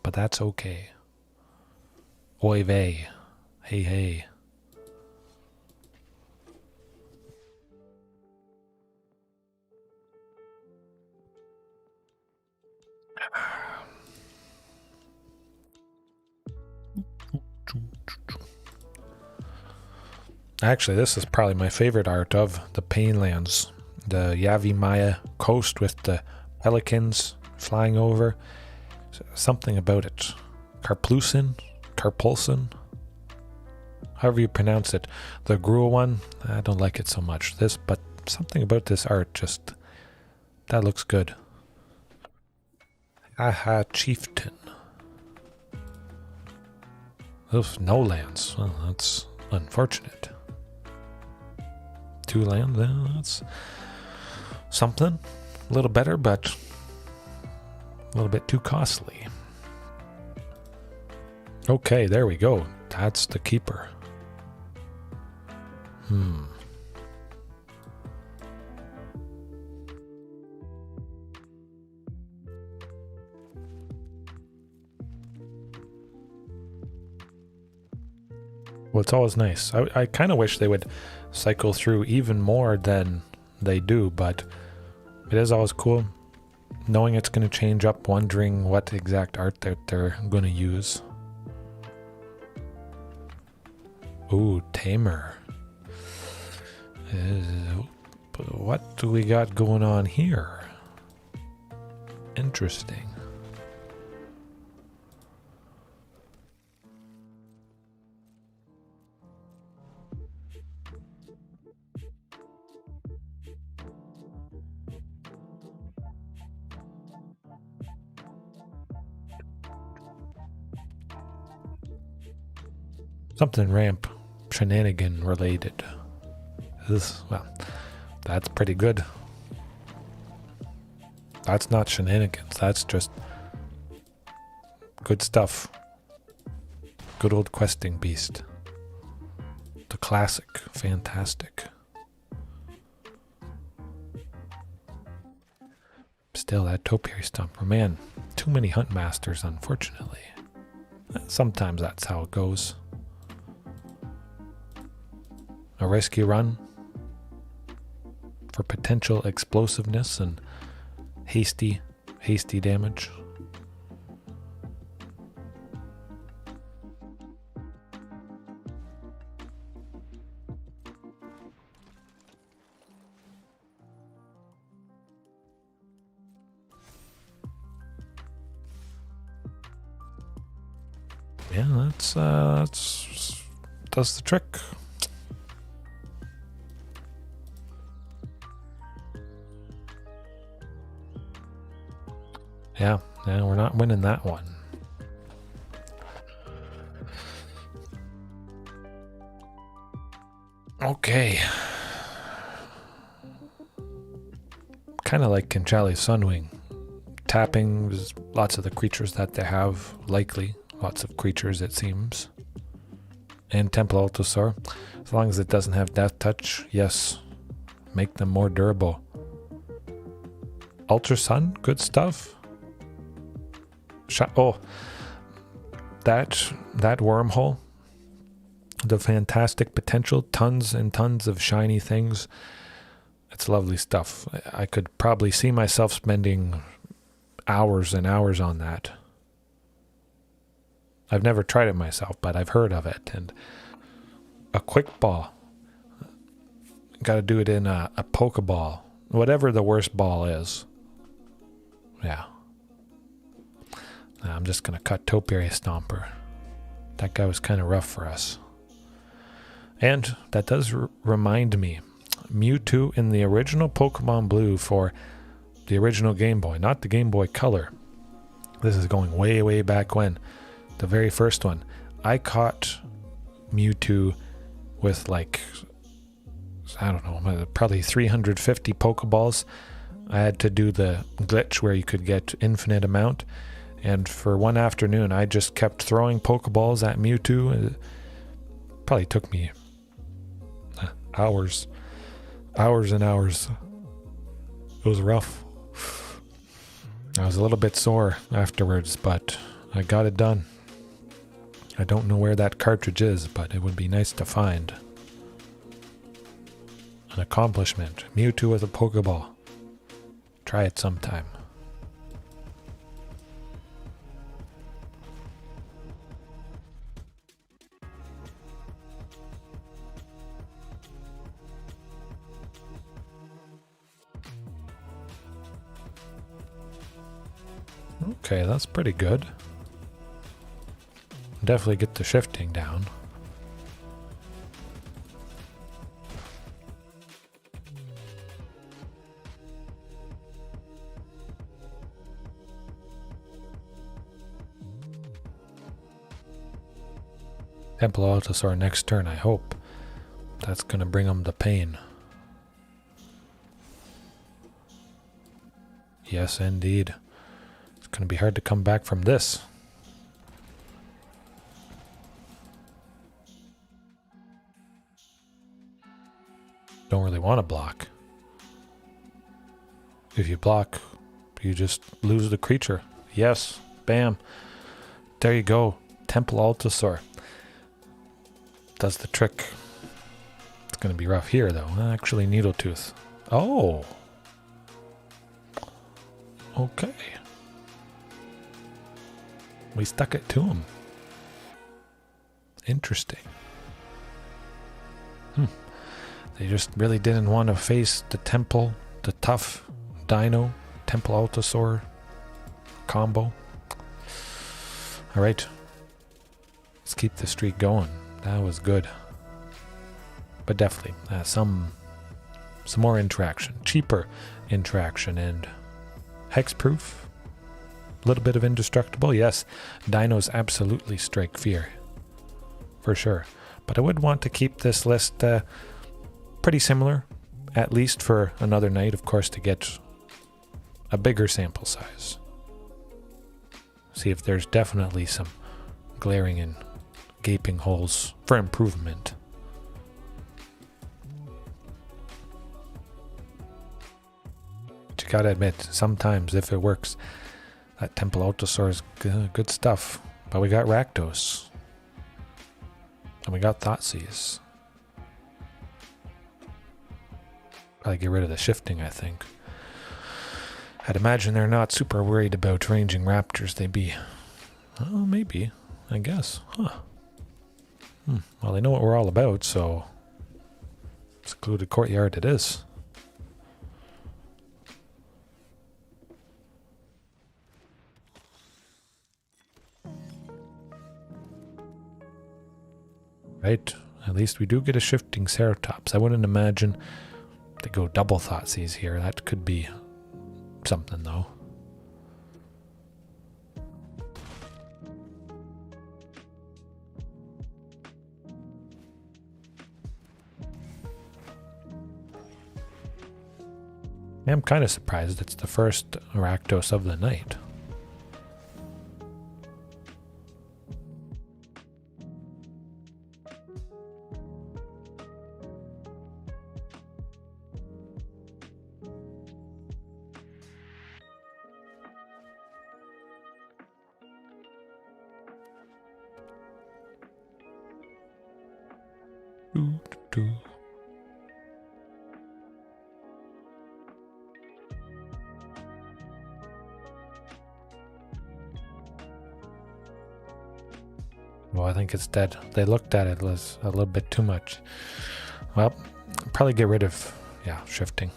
But that's okay. Oy vey. Hey. Actually, this is probably my favorite art of the Painlands. The Yavi Maya coast with the pelicans flying over. Something about it. Carpulsin? However you pronounce it. The Gruul one, I don't like it so much. But something about this art just... that looks good. Aha, Chieftain. Oof, no lands. Well, that's unfortunate. 2 land, that's something. A little better, but a little bit too costly. Okay, there we go. That's the keeper. Well, it's always nice. I kind of wish they would cycle through even more than they do, but it is always cool. knowing it's going to change up, wondering what exact art that they're going to use. Ooh, Tamer. What do we got going on here? Interesting. Something ramp shenanigan related. Well, that's pretty good. That's not shenanigans. That's just good stuff. Good old questing beast. The classic. Fantastic. Still, that topiary stomper. Man, too many Huntmasters, unfortunately. Sometimes that's how it goes. A rescue run for potential explosiveness and hasty damage. Yeah, that's does the trick. Yeah, we're not winning that one. Okay. Kind of like Kinchali's Sunwing. Tapping lots of the creatures that they have, likely. Lots of creatures, it seems. And Temple Altisaur. As long as it doesn't have Death Touch, yes. Make them more durable. Ultra Sun, good stuff. Oh, that wormhole, the fantastic potential, tons and tons of shiny things. It's lovely stuff. I could probably see myself spending hours and hours on that. I've never tried it myself, but I've heard of it. And a quick ball. Got to do it in a Pokeball, whatever the worst ball is. Yeah. I'm just going to cut Topiary Stomper. That guy was kind of rough for us. And that does remind me, Mewtwo in the original Pokemon Blue for the original Game Boy, not the Game Boy Color. This is going way, way back when. The very first one. I caught Mewtwo with like, I don't know, probably 350 Pokeballs. I had to do the glitch where you could get infinite amount. And for one afternoon, I just kept throwing Pokeballs at Mewtwo. It probably took me hours and hours. It was rough. I was a little bit sore afterwards, but I got it done. I don't know where that cartridge is, but it would be nice to find. An accomplishment. Mewtwo with a Pokeball. Try it sometime. Okay, that's pretty good. Definitely get the shifting down. Temple Altisaur next turn, I hope. That's going to bring him the pain. Yes, indeed. It's going to be hard to come back from this. Don't really want to block. If you block, you just lose the creature. Yes, bam. There you go. Temple Altisaur. Does the trick. It's going to be rough here, though. Actually, Needletooth. Oh. Okay. We stuck it to him. Interesting. They just really didn't want to face the Temple, the tough Dino, Temple Altisaur combo. Alright. Let's keep the streak going. That was good. But definitely, some more interaction. Cheaper interaction and hexproof. A little bit of indestructible. Yes, Dinos absolutely strike fear. For sure. But I would want to keep this list pretty similar. At least for another night, of course, to get a bigger sample size. See if there's definitely some glaring and gaping holes for improvement. But you gotta admit, sometimes if it works, that Temple Altisaur is good stuff. But we got Rakdos. And we got Thoughtseize. Probably get rid of the shifting, I think. I'd imagine they're not super worried about ranging raptors. They'd be... Oh, maybe. I guess. Huh. Well, they know what we're all about, so... Secluded courtyard it is. Right. At least we do get a shifting Ceratops. I wouldn't imagine they go double Thoughtseize here. That could be something, though. I'm kind of surprised it's the first Rakdos of the night. Well, I think it's dead. They looked at it as a little bit too much. Well, probably get rid of, shifting.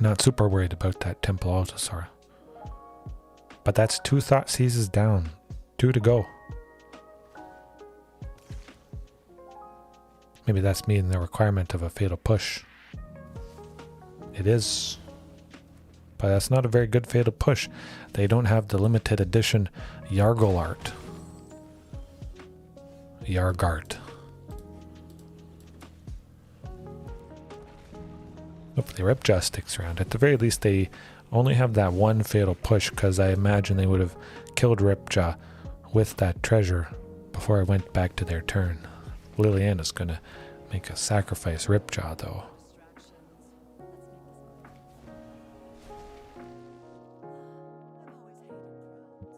Not super worried about that Temple Altisaur. But that's 2 Thoughtseizes down. 2 to go. Maybe that's meeting the requirement of a fatal push. It is. But that's not a very good fatal push. They don't have the limited edition Yargle art. Yargart. Hopefully Ripjaw sticks around. At the very least, they only have that one fatal push, because I imagine they would have killed Ripjaw with that treasure before it went back to their turn. Liliana's gonna make a sacrifice Ripjaw, though.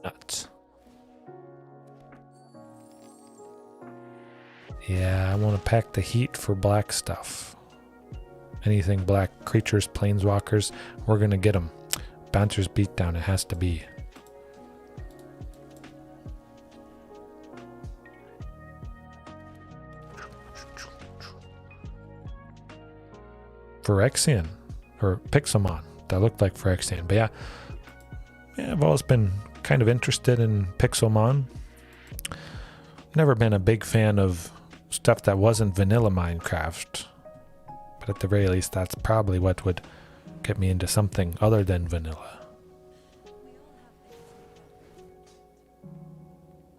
Nuts. Yeah, I want to pack the heat for black stuff. Anything black, creatures, planeswalkers, we're going to get them. Bouncer's Beatdown, it has to be. Phyrexian, or Pixelmon, that looked like Phyrexian. But yeah, I've always been kind of interested in Pixelmon. Never been a big fan of stuff that wasn't vanilla Minecraft, but at the very least that's probably what would get me into something other than vanilla.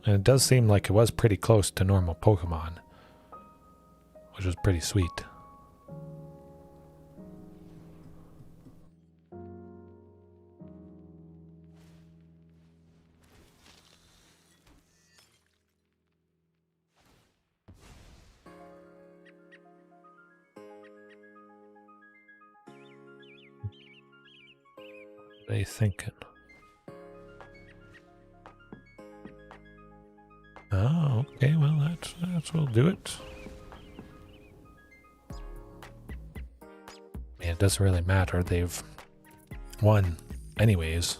And it does seem like it was pretty close to normal Pokemon, which was pretty sweet. What are they thinking? Oh, okay, well that's will do it. Yeah, it doesn't really matter. They've won anyways.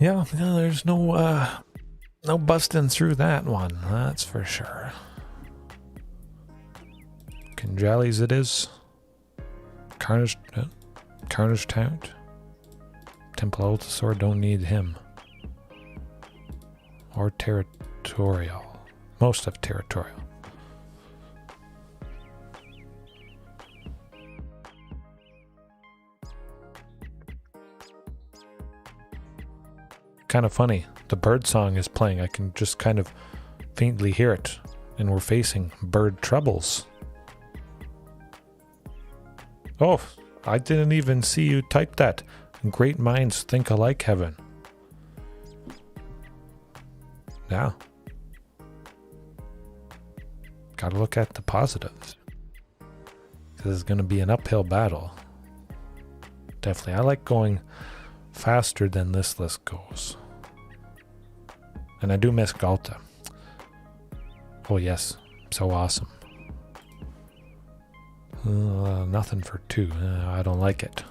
Yeah, there's no busting through that one, that's for sure. Conjali's it is. Carnage Tout. Temple Altisaur, don't need him. Or Territorial. Most of Territorial. Kind of funny. The bird song is playing. I can just kind of faintly hear it. And we're facing bird troubles. Oh, I didn't even see you type that. Great minds think alike, Heaven. Yeah. Gotta look at the positives. This is going to be an uphill battle. Definitely. I like going faster than this list goes. And I do miss Galta. Oh yes, so awesome. Nothing for 2. I don't like it.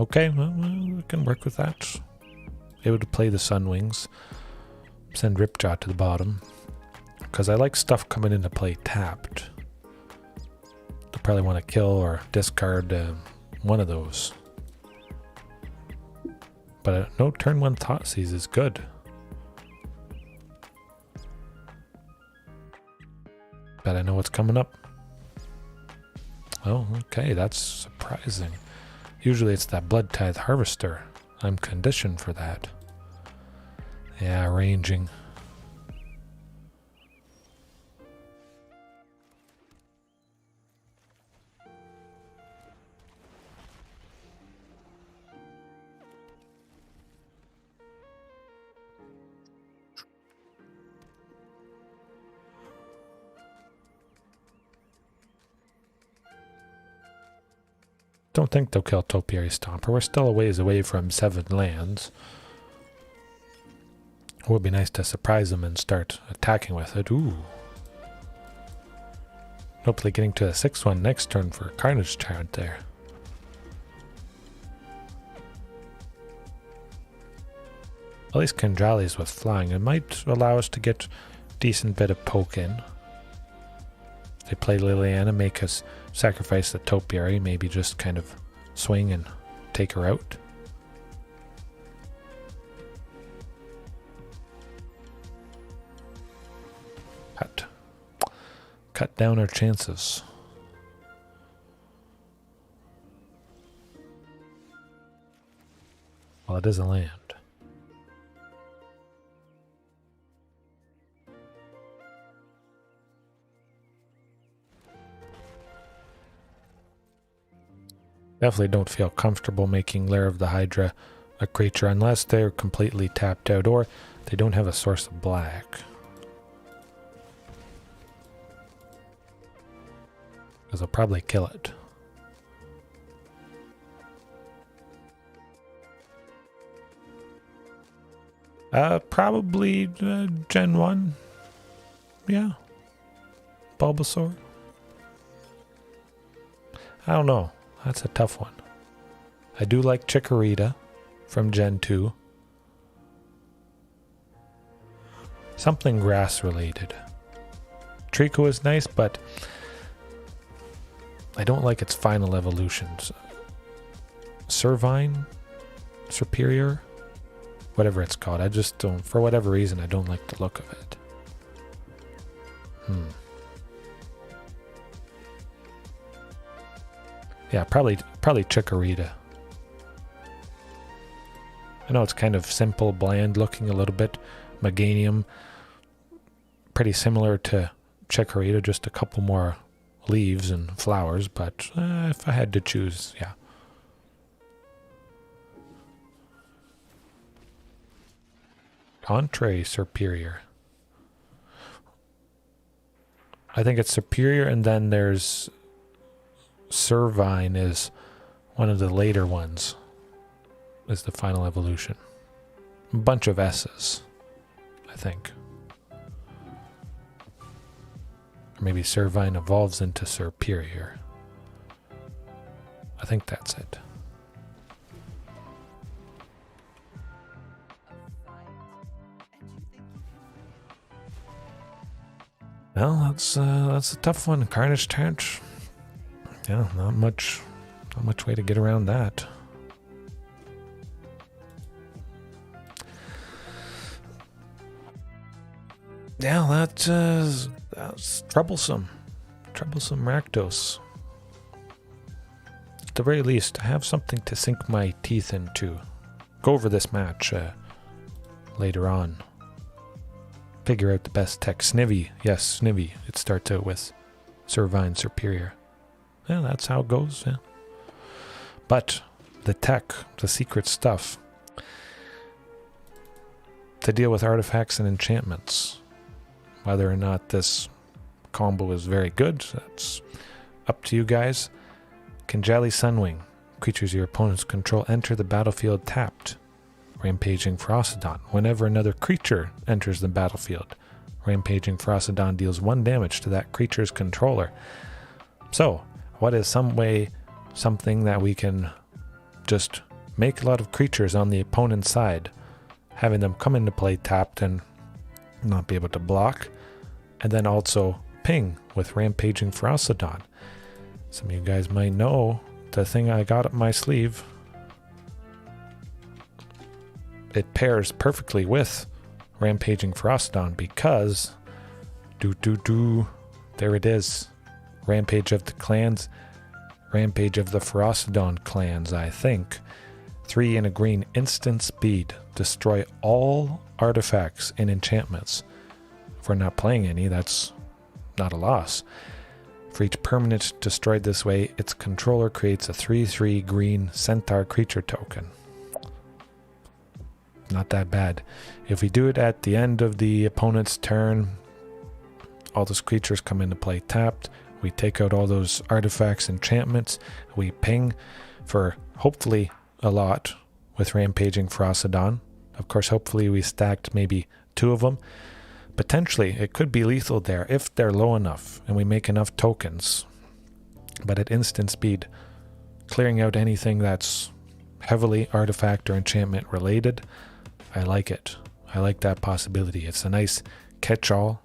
Okay, well, we can work with that. Able to play the Sunwings. Send Ripjaw to the bottom. Because I like stuff coming into play tapped. They'll probably want to kill or discard one of those. But no turn 1 Thoughtseize is good. Bet I know what's coming up. Oh, okay, that's surprising. Usually it's that Blood Tithe Harvester. I'm conditioned for that. Yeah, ranging. Don't think they'll kill Topiary Stomper. We're still a ways away from 7 lands. It would be nice to surprise them and start attacking with it. Ooh. Hopefully getting to the 6th one next turn for Carnage Tyrant there. At least Conjali's with flying. It might allow us to get a decent bit of poke in. If they play Liliana, make us sacrifice the Topiary, maybe just kind of swing and take her out. Cut down our chances. Well, it is a land. Definitely don't feel comfortable making Lair of the Hydra a creature unless they're completely tapped out or they don't have a source of black. Because they'll probably kill it. Probably Gen 1. Yeah. Bulbasaur. I don't know. That's a tough one. I do like Chikorita from Gen 2. Something grass related. Trico is nice, but I don't like its final evolutions. Servine? Superior? Whatever it's called. I just don't, for whatever reason, I don't like the look of it. Yeah, probably Chikorita. I know it's kind of simple, bland looking a little bit. Meganium, pretty similar to Chikorita, just a couple more leaves and flowers, but if I had to choose, yeah. Entree Superior. I think it's Superior, and then there's Servine is One of the later ones is the final evolution. A bunch of S's, I think. Or maybe Servine evolves into Superior. I think that's it. Well, that's a tough one. Carnage Trench. Yeah, not much way to get around that. Yeah, that's troublesome. Troublesome Rakdos. At the very least, I have something to sink my teeth into. Go over this match later on. Figure out the best tech. Snivy. Yes, Snivy. It starts out with Servine Superior. Yeah, that's how it goes, yeah. But the tech, the secret stuff, to deal with artifacts and enchantments. Whether or not this combo is very good, that's up to you guys. Kinjali Sunwing. Creatures your opponents control enter the battlefield tapped. Rampaging Ferocidon. Whenever another creature enters the battlefield, Rampaging Ferocidon deals 1 damage to that creature's controller. So, what is something that we can just make a lot of creatures on the opponent's side, having them come into play tapped and not be able to block, and then also ping with Rampaging Ferocidon. Some of you guys might know the thing I got up my sleeve. It pairs perfectly with Rampaging Ferocidon because there it is. Rampage of the clans, Rampage of the Ferocidon clans, I think. 3 and a green, instant speed. Destroy all artifacts and enchantments. If we're not playing any, that's not a loss. For each permanent destroyed this way, its controller creates a 3/3 green centaur creature token. Not that bad. If we do it at the end of the opponent's turn, all those creatures come into play tapped. We take out all those artifacts, enchantments. We ping for hopefully a lot with Rampaging Ferocidon. Of course, hopefully we stacked maybe 2 of them. Potentially, it could be lethal there if they're low enough and we make enough tokens. But at instant speed, clearing out anything that's heavily artifact or enchantment related, I like it. I like that possibility. It's a nice catch-all.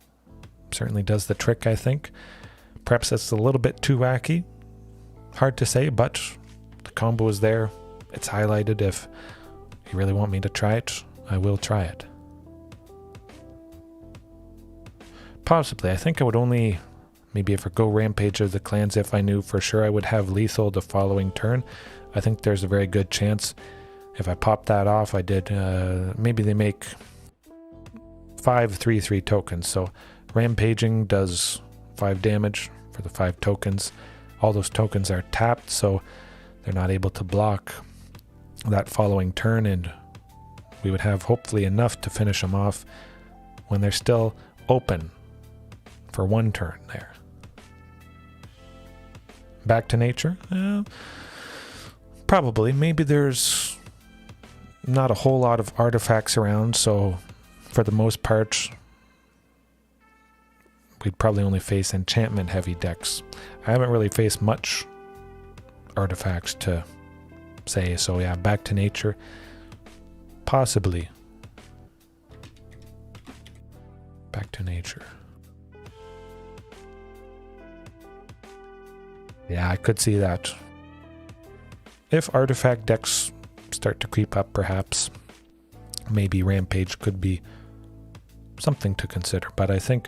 Certainly does the trick, I think. Perhaps that's a little bit too wacky. Hard to say, but the combo is there. It's highlighted. If you really want me to try it, I will try it. Possibly. I think I would only maybe ever go Rampage of the Clans if I knew for sure I would have lethal the following turn. I think there's a very good chance if I pop that off, I did, maybe they make 5 3/3 tokens. So Rampaging does 5 damage for the 5 tokens. All those tokens are tapped, so they're not able to block that following turn, and we would have hopefully enough to finish them off when they're still open for 1 turn there. Back to nature? Probably. Maybe there's not a whole lot of artifacts around, so for the most part, we'd probably only face enchantment heavy decks. I haven't really faced much artifacts to say, so yeah, back to nature. Possibly. Back to nature. Yeah, I could see that. If artifact decks start to creep up, perhaps maybe Rampage could be something to consider. But I think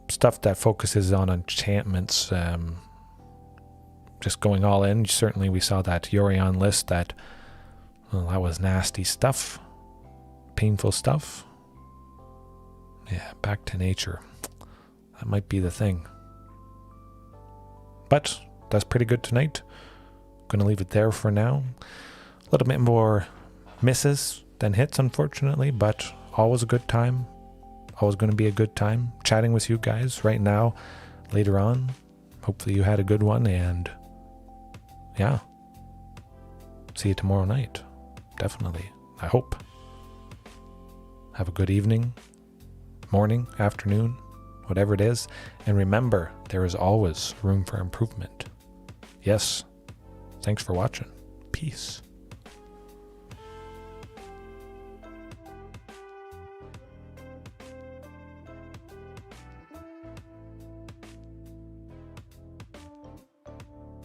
stuff that focuses on enchantments, just going all in. Certainly we saw that Yorion list that, well, that was nasty stuff. Painful stuff. Yeah, back to nature. That might be the thing. But that's pretty good tonight. Going to leave it there for now. A little bit more misses than hits, unfortunately, but always a good time. Always going to be a good time chatting with you guys right now, later on. Hopefully you had a good one, and yeah, see you tomorrow night. Definitely. I hope. Have a good evening, morning, afternoon, whatever it is. And remember, there is always room for improvement. Yes. Thanks for watching. Peace.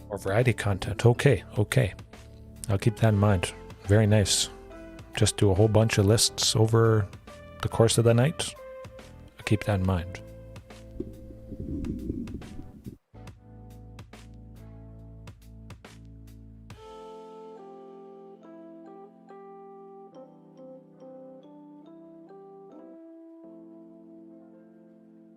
More variety content. Okay. I'll keep that in mind. Very nice. Just do a whole bunch of lists over the course of the night. I'll keep that in mind.